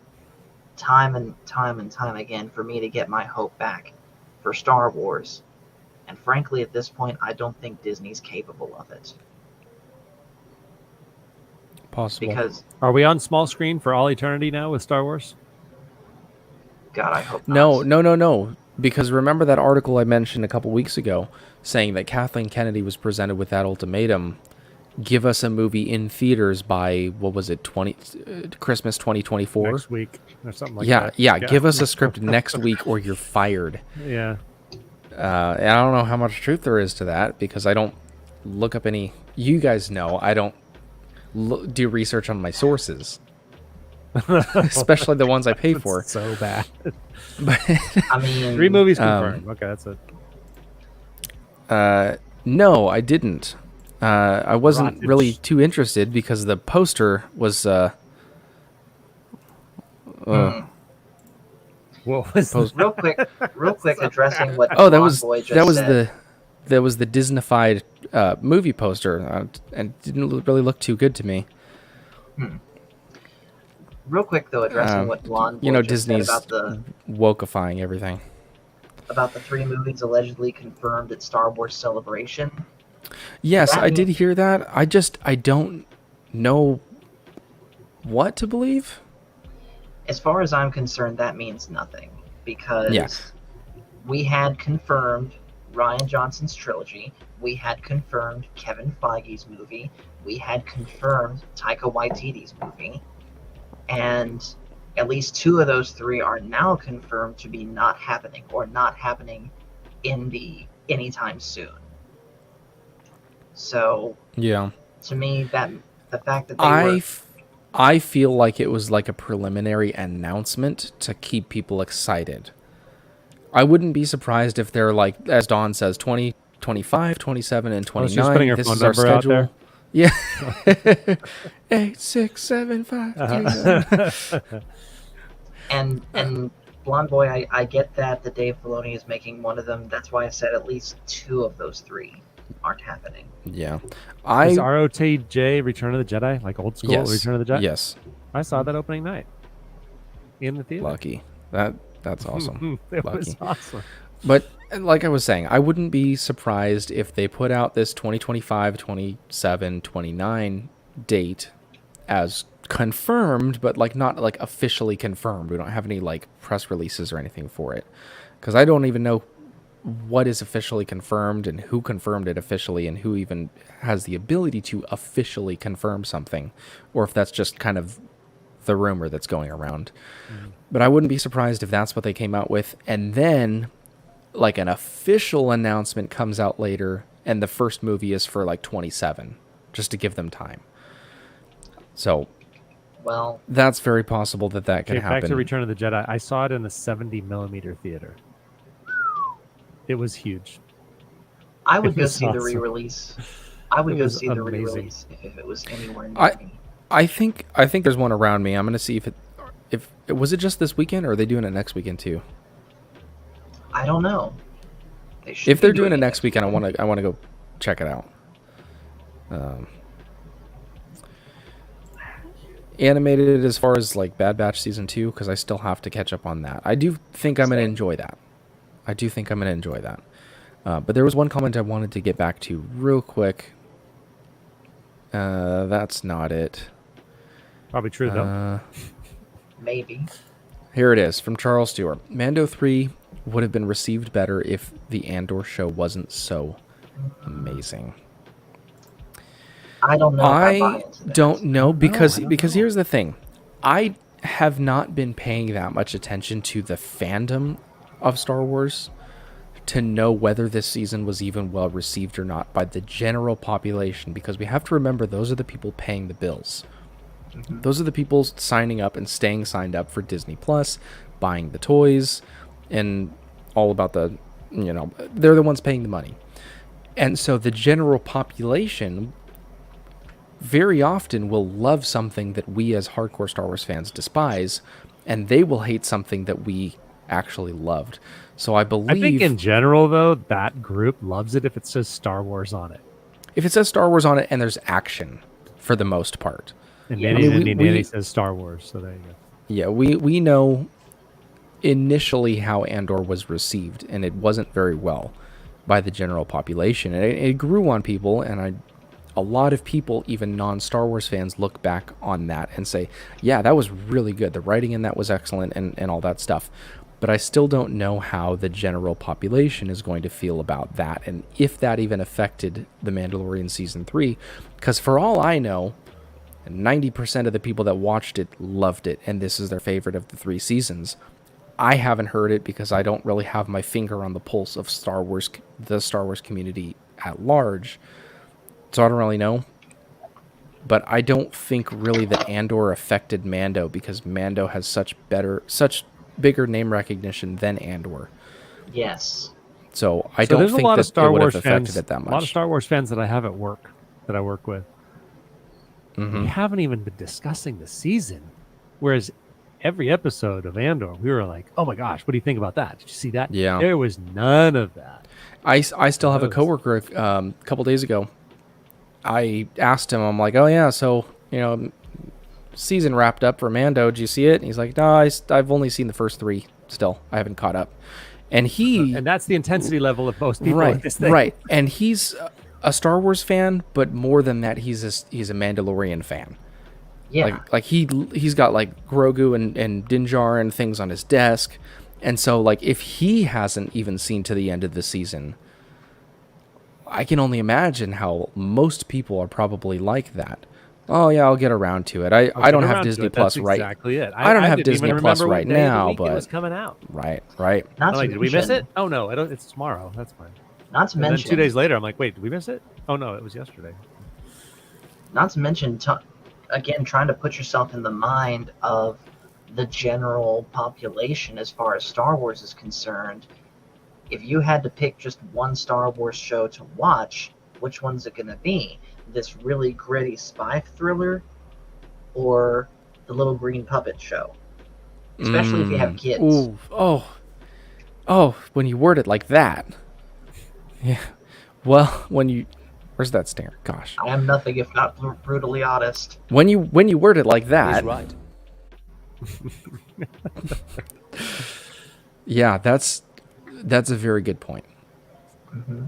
time and time again for me to get my hope back for Star Wars. And frankly, at this point, I don't think Disney's capable of it. Possible. Because, Are we on small screen for all eternity now with Star Wars? God, I hope not. No. Because remember that article I mentioned a couple weeks ago saying that Kathleen Kennedy was presented with that ultimatum: give us a movie in theaters by, what was it, Christmas 2024? Next week or something like that. Yeah, give us a script next week or you're fired. Yeah. And I don't know how much truth there is to that because I don't look up any... You guys know I don't do research on my sources. Especially the ones I pay for. So bad. But I mean, 3 movies confirmed. Okay, that's it. no, I didn't. I wasn't Rotten. really too interested because the poster was... What was real quick, addressing what Oh, that Blonde was Boy just that was said. the Disneyfied movie poster, and didn't really look too good to me. Real quick though, addressing what Blonde Boy just Disney's said about wokeifying everything. the 3 movies allegedly confirmed at Star Wars Celebration. Yes, That I did means- hear that. I don't know what to believe. As far as I'm concerned, that means nothing because Yes. we had confirmed Rian Johnson's trilogy. We had confirmed Kevin Feige's movie. We had confirmed Taika Waititi's movie. And at least 2 of those 3 are now confirmed to be not happening or not happening in the anytime soon. So Yeah. to me, that the fact that they I feel like it was like a preliminary announcement to keep people excited. I wouldn't be surprised if they're like, as Dawn says, 20, 25, 27, and 29. she's putting her This phone is our number out schedule. there? Yeah. 8, 6, 7, 5, 3, 7. and Blonde Boy, I get that Dave Filoni is making one of them. That's why I said at least 2 of those 3. aren't happening. Yeah. Is ROTJ Return of the Jedi like old school Yes. Return of the Jedi? Yes. I saw that opening night in the theater. Lucky. That's awesome. It Lucky. was awesome. But like I was saying, I wouldn't be surprised if they put out this 2025, 27, 29 date as confirmed, but like not like officially confirmed. We don't have any like press releases or anything for it, because I don't even know what is officially confirmed and who confirmed it officially and who even has the ability to officially confirm something, or if that's just kind of the rumor that's going around. But I wouldn't be surprised if that's what they came out with, and then like an official announcement comes out later and the first movie is for like 27, just to give them time. So Well, that's very possible that could happen. Back to Return of the Jedi. I saw it in the 70 millimeter theater. It was huge. I would It go was see the awesome. re-release. I would It go was see the amazing. re-release if it was anywhere near me. I think there's one around me. I'm gonna see if was it just this weekend or are they doing it next weekend too? I don't know. They should If be they're doing it next weekend, I want to go check it out. Animated as far as like Bad Batch season 2, because I still have to catch up on that. I do think I'm gonna enjoy that. But there was one comment I wanted to get back to real quick. That's not it. Probably true though. Maybe. Here it is from Charles Stewart. Mando 3 would have been received better if the Andor show wasn't so amazing. I don't know. If I buy I into that. don't know because I don't because know. here's the thing. I have not been paying that much attention to the fandom of Star Wars to know whether this season was even well received or not by the general population, because we have to remember those are the people paying the bills. Those are the people signing up and staying signed up for Disney Plus, buying the toys, and all about the, they're the ones paying the money. And so the general population very often will love something that we as hardcore Star Wars fans despise, and they will hate something that we actually loved. So I believe... I think in general, though, that group loves it if it says Star Wars on it. If it says Star Wars on it and there's action, for the most part. And Yeah. Nanny says Star Wars, so there you go. Yeah, we know initially how Andor was received, and it wasn't very well by the general population. And it grew on people, and a lot of people, even non-Star Wars fans, look back on that and say, yeah, that was really good. The writing in that was excellent and all that stuff. But I still don't know how the general population is going to feel about that, and if that even affected The Mandalorian Season 3. Because for all I know, 90% of the people that watched it loved it, and this is their favorite of the 3 seasons. I haven't heard it because I don't really have my finger on the pulse of Star Wars, the Star Wars community at large. So I don't really know. But I don't think really that Andor affected Mando, because Mando has such bigger name recognition than Andor. Yes. So I So don't there's think a lot that of Star it would Wars have affected fans, it that much. A lot of Star Wars fans that I have at work, that I work with. Mm-hmm. We haven't even been discussing the season. Whereas every episode of Andor, we were like, oh my gosh, what do you think about that? Did you see that? Yeah. There was none of that. I still have a coworker a couple days ago. I asked him, I'm like, oh yeah, so, season wrapped up for Mando. Did you see it? And he's like, no, I've only seen the first 3 still. I haven't caught up. And And that's the intensity level of most people in this thing. Right. And he's a Star Wars fan, but more than that, he's a Mandalorian fan. Yeah. Like he's got like Grogu and Din Djarin and things on his desk. And so like if he hasn't even seen to the end of the season, I can only imagine how most people are probably like that. Oh yeah, I'll get around to it. I don't have Disney Plus That's right. exactly it. I don't have didn't Disney even Plus remember what right day of the now, week but it was coming out. Right. Not I'm to like, did we miss mention- it? Oh no, I don't. It's tomorrow. That's fine. Not to And then mention. 2 days later, I'm like, wait, did we miss it? Oh no, it was yesterday. Not to mention, again, trying to put yourself in the mind of the general population as far as Star Wars is concerned. If you had to pick just one Star Wars show to watch, which one's it going to be? This really gritty spy thriller or the little green puppet show? Especially if you have kids. Ooh, oh, when you word it like that. Yeah. Well, where's that stinger? Gosh. I am nothing if not brutally honest. When you word it like that, He's right. yeah, that's a very good point. Mm-hmm.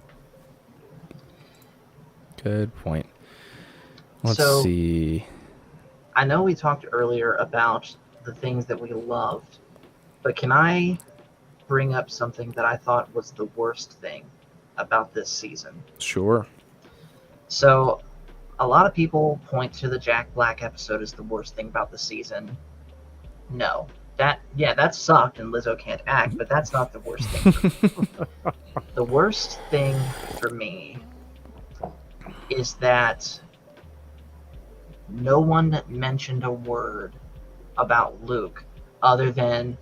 Good point. Let's So- see. I know we talked earlier about the things that we loved, but can I bring up something that I thought was the worst thing about this season? Sure. So, a lot of people point to the Jack Black episode as the worst thing about the season. No. That sucked and Lizzo can't act, but that's not the worst thing. The worst thing for me is that no one mentioned a word about Luke other than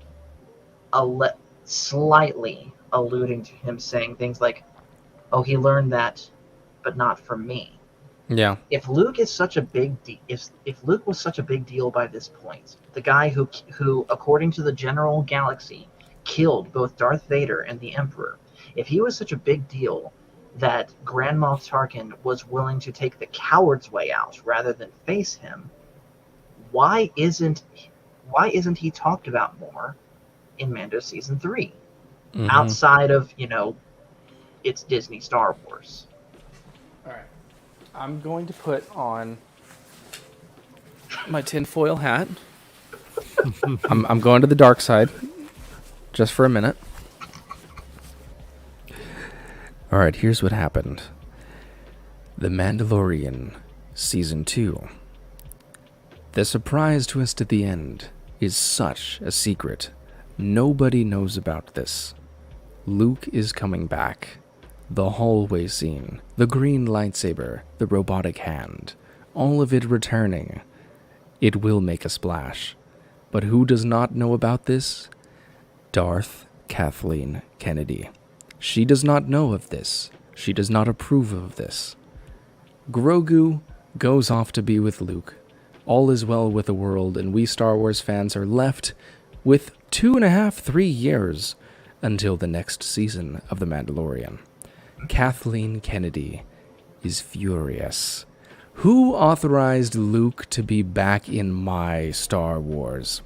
slightly alluding to him saying things like, "Oh, he learned that, but not from me." Yeah. If Luke is such a big if Luke was such a big deal by this point, the guy who according to the general galaxy killed both Darth Vader and the Emperor, if he was such a big deal that Grand Moff Tarkin was willing to take the coward's way out rather than face him, why isn't he talked about more in Mando season 3? Mhm. Outside of, it's Disney Star Wars. All right. I'm going to put on my tinfoil hat. I'm going to the dark side just for a minute. All right, here's what happened. The Mandalorian, Season 2. The surprise twist at the end is such a secret. Nobody knows about this. Luke is coming back. The hallway scene, the green lightsaber, the robotic hand, all of it returning. It will make a splash. But who does not know about this? Darth Kathleen Kennedy. She does not know of this. She does not approve of this. Grogu goes off to be with Luke. All is well with the world, and we Star Wars fans are left with 2.5, 3 years until the next season of The Mandalorian. Kathleen Kennedy is furious. Who authorized Luke to be back in my Star Wars?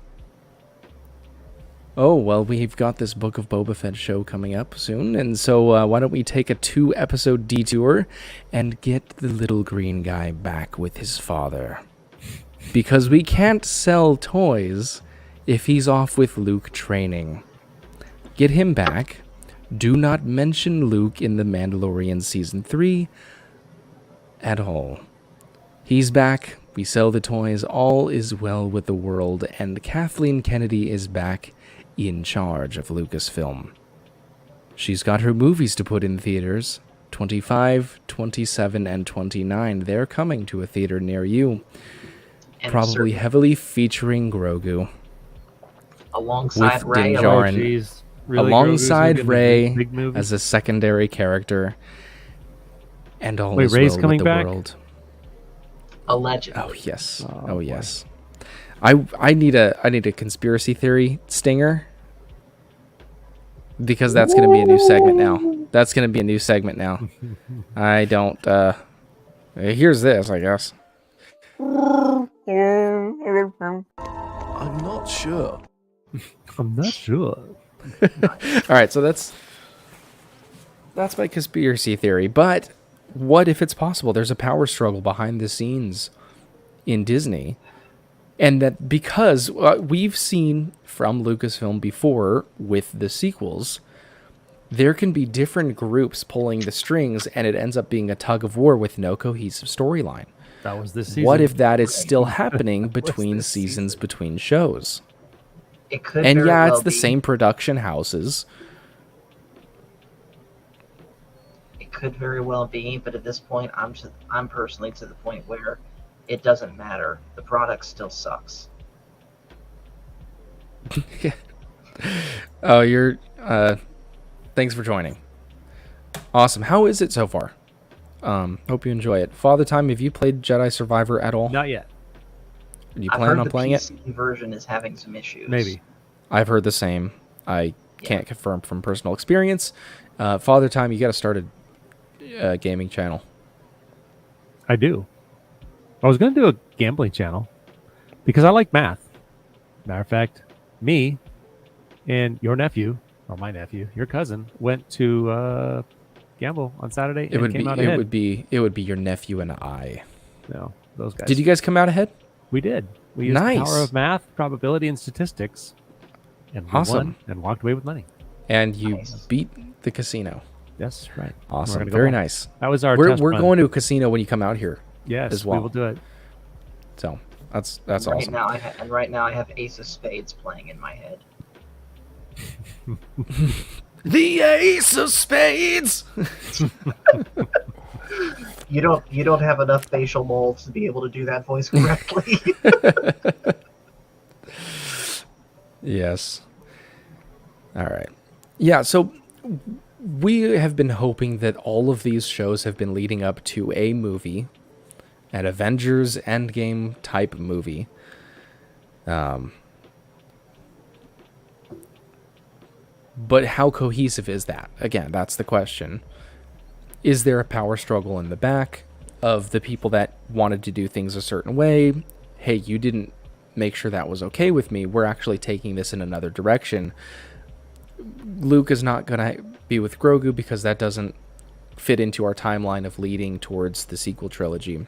Oh, well, we've got this Book of Boba Fett show coming up soon, and so why don't we take a 2-episode detour and get the little green guy back with his father? Because we can't sell toys if he's off with Luke training. Get him back. Do not mention Luke in The Mandalorian Season 3 at all. He's back. We sell the toys. All is well with the world, and Kathleen Kennedy is back in charge of Lucasfilm. She's got her movies to put in theaters. 25, 27, and 29. They're coming to a theater near you. And Probably heavily featuring Grogu. alongside with Rey. Din Djarin. Oh, jeez. Really, Alongside Grogu's Rey making a big movie? as a secondary character. And all Wait, is Rey's well coming with the back? world. Allegedly. Oh yes. Oh, Oh, boy. yes. I need a conspiracy theory stinger. Because that's going to be a new segment now. That's going to be a new segment now. I don't here's this, I guess. I'm not sure. I'm not sure. All right, so that's my conspiracy theory. But what if it's possible? There's a power struggle behind the scenes in Disney, and that because we've seen from Lucasfilm before with the sequels, there can be different groups pulling the strings, and it ends up being a tug of war with no cohesive storyline. That was this season. What if that is still happening between this seasons, between shows? It could And very yeah, well it's the be. same production houses. It could very well be, but at this point, I'm personally to the point where it doesn't matter. The product still sucks. Oh, you're thanks for joining. Awesome. How is it so far? Hope you enjoy it. FatherTime, have you played Jedi Survivor at all? Not yet. Do you I've plan heard on the playing it? PC version is having some issues. Maybe. I've heard the same. I can't confirm from personal experience. FatherTime, you got to start gaming channel? I do. I was going to do a gambling channel because I like math. Matter of fact, me and your nephew, or my nephew, your cousin, went to gamble on Saturday and came out ahead. It would be your nephew and I. No, those guys. Did you guys come out ahead? We did. We used the power of math, probability, and statistics, and we won and walked away with money. And you beat the casino. Yes, right. Awesome. Very nice. That was our. We're run. going to a casino when you come out here. Yes, as well. we will do it. So that's awesome. Right now I have Ace of Spades playing in my head. The Ace of Spades. You don't have enough facial molds to be able to do that voice correctly. Yes. All right. Yeah, so we have been hoping that all of these shows have been leading up to a movie, an Avengers Endgame type movie. But how cohesive is that? Again, that's the question. Is there a power struggle in the back of the people that wanted to do things a certain way? Hey, you didn't make sure that was okay with me. We're actually taking this in another direction. Luke is not going to be with Grogu because that doesn't fit into our timeline of leading towards the sequel trilogy.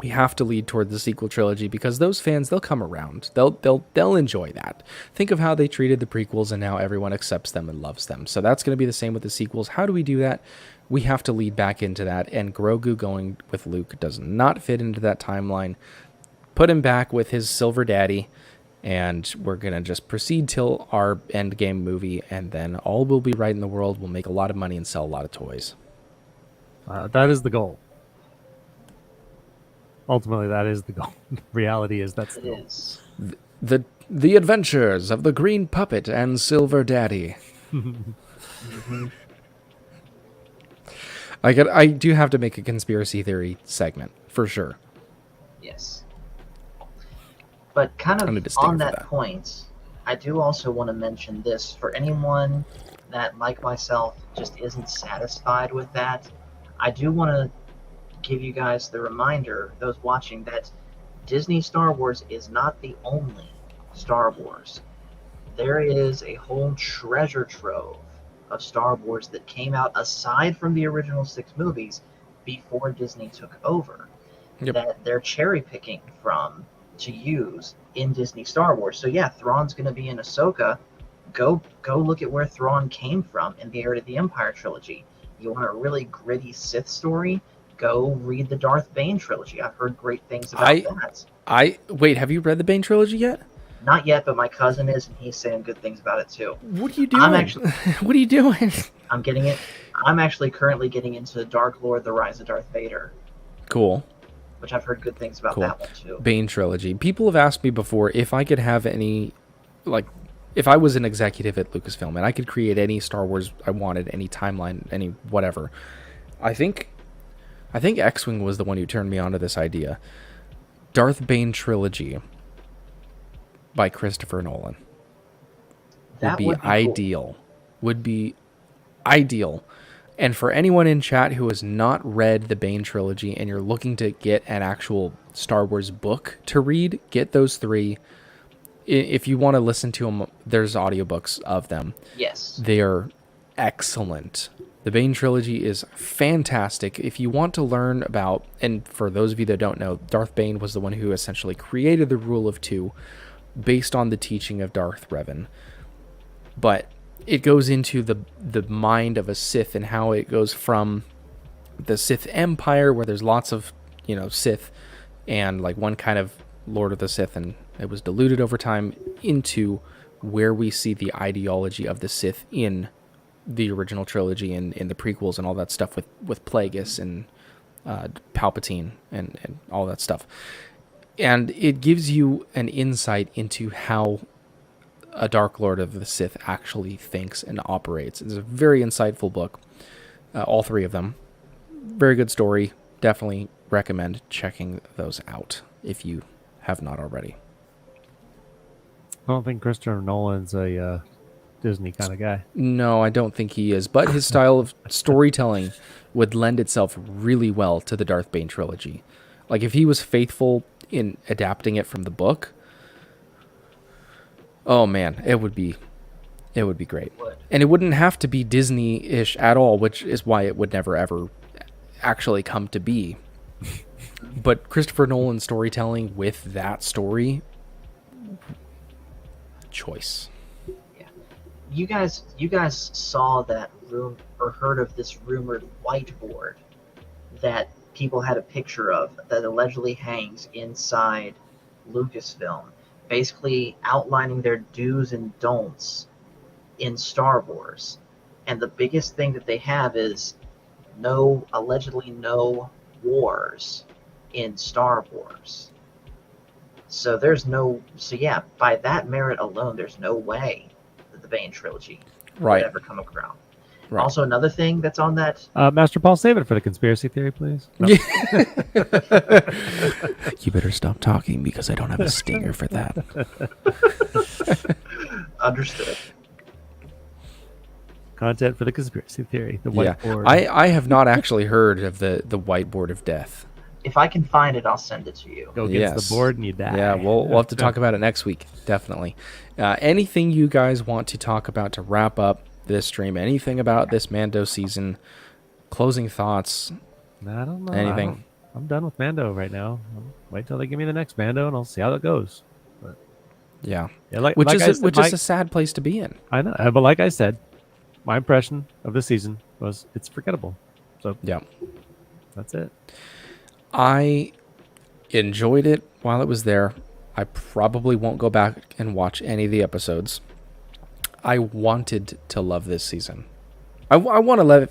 We have to lead toward the sequel trilogy because those fans, they'll come around. They'll enjoy that. Think of how they treated the prequels and now everyone accepts them and loves them. So that's going to be the same with the sequels. How do we do that? We have to lead back into that, and Grogu going with Luke does not fit into that timeline. Put him back with his silver daddy, and we're going to just proceed till our Endgame movie, and then all will be right in the world. We'll make a lot of money and sell a lot of toys. That is the goal. Ultimately, that is the goal. The reality is that's the goal. The adventures of the green puppet and silver daddy. Mm-hmm. I do have to make a conspiracy theory segment for sure. Yes. But kind of on that point, I do also want to mention this for anyone that, like myself, just isn't satisfied with that. I do want to give you guys the reminder, those watching, that Disney Star Wars is not the only Star Wars. There is a whole treasure trove of Star Wars that came out aside from the original 6 movies before Disney took over. Yep. That they're cherry picking from to use in Disney Star Wars. So yeah, Thrawn's going to be in Ahsoka. Go look at where Thrawn came from in the Heir to the Empire trilogy. You want a really gritty Sith story? Go read the Darth Bane trilogy. I've heard great things about that. Wait, have you read the Bane trilogy yet? Not yet, but my cousin is, and he's saying good things about it too. What are you doing? What are you doing? I'm getting it. I'm actually currently getting into Dark Lord: The Rise of Darth Vader. Cool. Which I've heard good things about that one too. Bane trilogy. People have asked me before if I could have any, if I was an executive at Lucasfilm and I could create any Star Wars I wanted, any timeline, any whatever. I think X-Wing was the one who turned me on to this idea. Darth Bane trilogy by Christopher Nolan would be ideal. Cool. Would be ideal. And for anyone in chat who has not read the Bane trilogy and you're looking to get an actual Star Wars book to read, get those 3. If you want to listen to them, there's audiobooks of them. Yes. They are excellent. The Bane trilogy is fantastic. If you want to learn about, and for those of you that don't know, Darth Bane was the one who essentially created the Rule of 2 based on the teaching of Darth Revan. But it goes into the mind of a Sith and how it goes from the Sith Empire, where there's lots of, Sith and like one kind of Lord of the Sith, and it was diluted over time, into where we see the ideology of the Sith in the original trilogy and in the prequels and all that stuff with Plagueis and Palpatine and all that stuff. And it gives you an insight into how a Dark Lord of the Sith actually thinks and operates. It's a very insightful book. All 3 of them. Very good story. Definitely recommend checking those out if you have not already. I don't think Christopher Nolan's a Disney kind of guy. No, I don't think he is. But his style of storytelling would lend itself really well to the Darth Bane trilogy. Like if he was faithful in adapting it from the book, oh man, it would be great. And it wouldn't have to be Disney-ish at all, which is why it would never ever actually come to be. But Christopher Nolan's storytelling with that story, choice. Yeah. You guys saw that room or heard of this rumored whiteboard that people had a picture of that allegedly hangs inside Lucasfilm, basically outlining their do's and don'ts in Star Wars. And the biggest thing that they have is allegedly no wars in Star Wars. So by that merit alone, there's no way that the Bane trilogy would ever come around. Right. Also, another thing that's on that... Master Paul, save it for the conspiracy theory, please. No. You better stop talking because I don't have a stinger for that. Understood. Content for the conspiracy theory. The whiteboard. Yeah. I have not actually heard of the whiteboard of death. If I can find it, I'll send it to you. Go against the board and you die. Yeah, we'll have to talk about it next week, definitely. Anything you guys want to talk about to wrap up this stream? Anything about this Mando season? Closing thoughts? I don't know. Anything? I'm done with Mando right now. Wait till they give me the next Mando and I'll see how that goes. But, which is a sad place to be in. I know, but like I said, my impression of the season was it's forgettable. So yeah, that's it. I enjoyed it while it was there. I probably won't go back and watch any of the episodes. I wanted to love this season. I want to love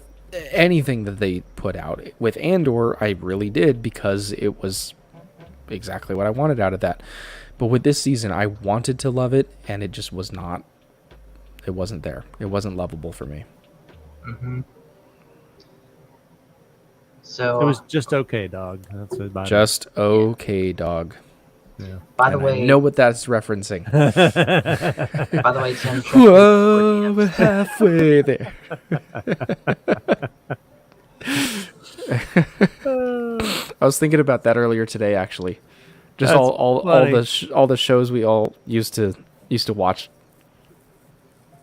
anything that they put out. With Andor, I really did because it was exactly what I wanted out of that. But with this season, I wanted to love it, and it just was not. It wasn't there. It wasn't lovable for me. Mm-hmm. So it was just okay, dog. That's about just it. Okay, dog. Yeah. By the way, I know what that's referencing. By the way, Tim. Whoa, we're halfway there. I was thinking about that earlier today, actually. Just that's all the shows we all used to watch.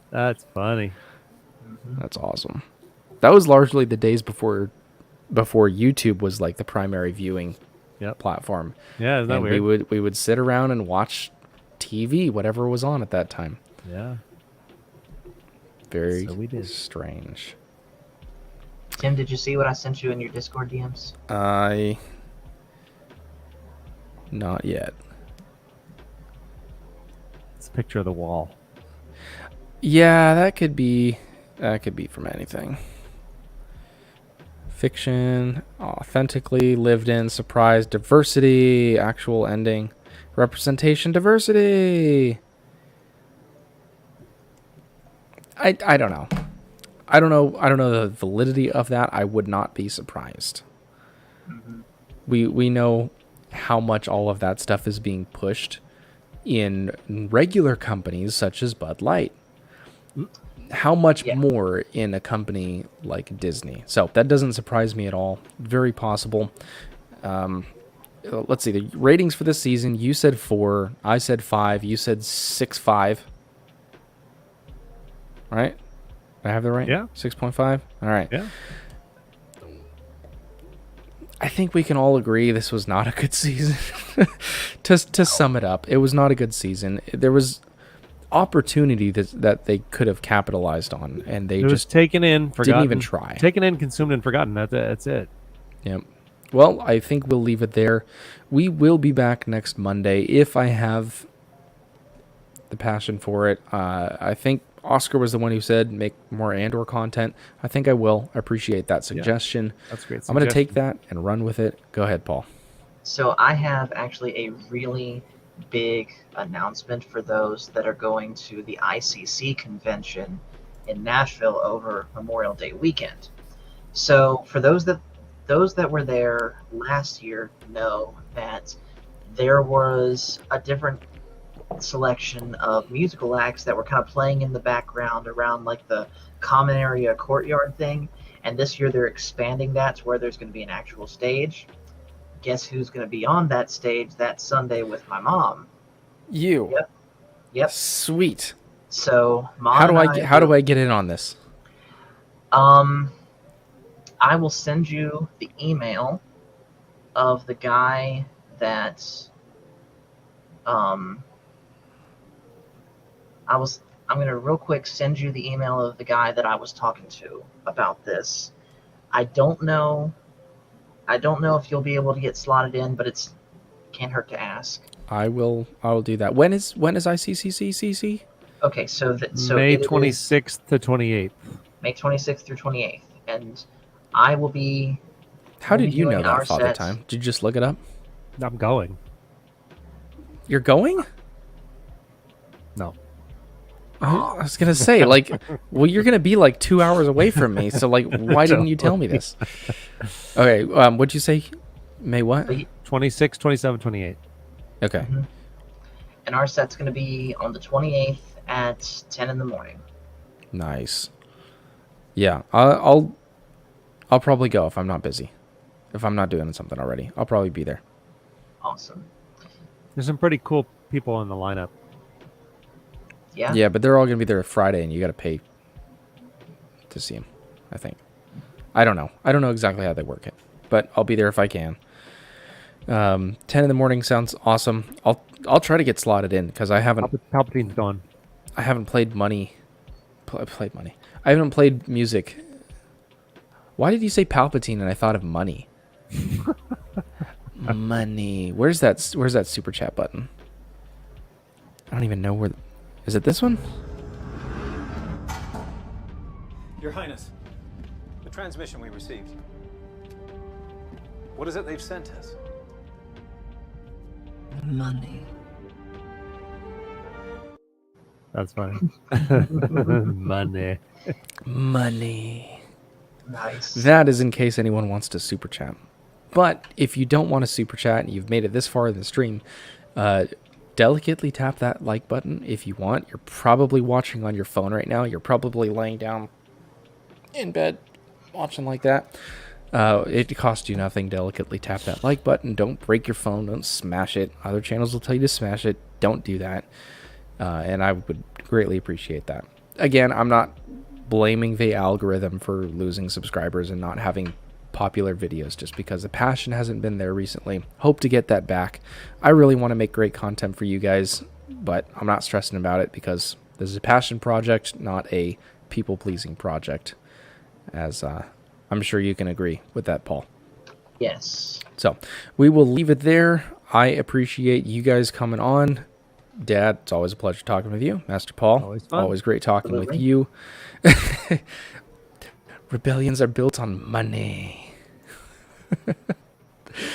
That's funny. That's awesome. That was largely the days before YouTube was like the primary viewing platform. Yeah, isn't that weird? We would sit around and watch TV, whatever was on at that time. Yeah. Very strange. Tim, did you see what I sent you in your Discord DMs? Not yet. It's a picture of the wall. Yeah, that could be from anything. Fiction, authentically lived in, surprise, diversity, actual ending, representation, diversity. I don't know. I don't know the validity of that. I would not be surprised. Mm-hmm. We know how much all of that stuff is being pushed in regular companies such as Bud Light. How much more in a company like Disney? So that doesn't surprise me at all. Very possible. Let's see. The ratings for this season, you said 4. I said 5. You said 6.5. Right? Did I have that right? Yeah. 6.5? All right. Yeah. I think we can all agree this was not a good season. To sum it up, it was not a good season. There was opportunity that they could have capitalized on, and they just taken in, forgotten, didn't even try. Taken in, consumed, and forgotten. That's it. Yep. Well, I think we'll leave it there. We will be back next Monday if I have the passion for it. I think Oscar was the one who said make more Andor content. I think I will. I appreciate that suggestion. Yeah, that's a great suggestion. I'm going to take that and run with it. Go ahead, Paul. So I have actually a really big announcement for those that are going to the ICC convention in Nashville over Memorial Day weekend. So for those that were there last year know that there was a different selection of musical acts that were kind of playing in the background around like the common area courtyard thing, And this year they're expanding that to where there's going to be an actual stage. Guess who's going to be on that stage that Sunday with my mom? You. Yep. Sweet. So Mom How do I get in on this? I will send you the email of the guy that I'm gonna real quick send you the email of the guy that I was talking to about this. I don't know if you'll be able to get slotted in, but it's can't hurt to ask. I will do that. When is ICCCCC? Okay, so May 26th to 28th. May 26th through 28th, and I will be. How did you know doing our that, Father sets. Time? Did you just look it up? I'm going. You're going? No. I was gonna say, like, well, you're gonna be like 2 hours away from me, so like, why didn't you tell me this? Okay, what'd you say? May what? 26, 27, 28. Okay. And our set's going to be on the 28th at 10 in the morning. Nice. Yeah, I'll probably go if I'm not busy. If I'm not doing something already, I'll probably be there. Awesome. There's some pretty cool people in the lineup. Yeah? Yeah, but they're all gonna be there Friday, and you gotta pay to see them. I think. I don't know. I don't know exactly how they work it, but I'll be there if I can. 10 in the morning sounds awesome. I'll try to get slotted in because I haven't Palpatine's gone. I haven't played money. Played money. I haven't played music. Why did you say Palpatine and I thought of money? Money. Where's that super chat button? I don't even know where. Is it this one? Your Highness, the transmission we received. What is it they've sent us? Money. That's funny. Money. Money. Nice. That is in case anyone wants to super chat. But if you don't want to super chat and you've made it this far in the stream, delicately tap that like button if you want. You're probably watching on your phone right now. You're probably laying down in bed watching like that. It costs you nothing. Delicately tap that like button. Don't break your phone. Don't smash it. Other channels will tell you to smash it. Don't do that. And I would greatly appreciate that. Again, I'm not blaming the algorithm for losing subscribers and not having popular videos just because the passion hasn't been there recently. Hope to get that back. I really want to make great content for you guys, but I'm not stressing about it because this is a passion project, not a people-pleasing project, as I'm sure you can agree with that, Paul. Yes. So we will leave it there. I appreciate you guys coming on. Dad, it's always a pleasure talking with you. Master Paul, Always fun. always great talking with you. Rebellions are built on money.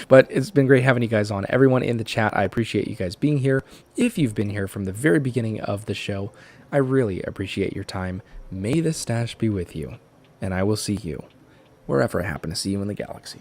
But it's been great having you guys on. Everyone in the chat, I appreciate you guys being here. If you've been here from the very beginning of the show, I really appreciate your time. May the stash be with you, and I will see you wherever I happen to see you in the galaxy.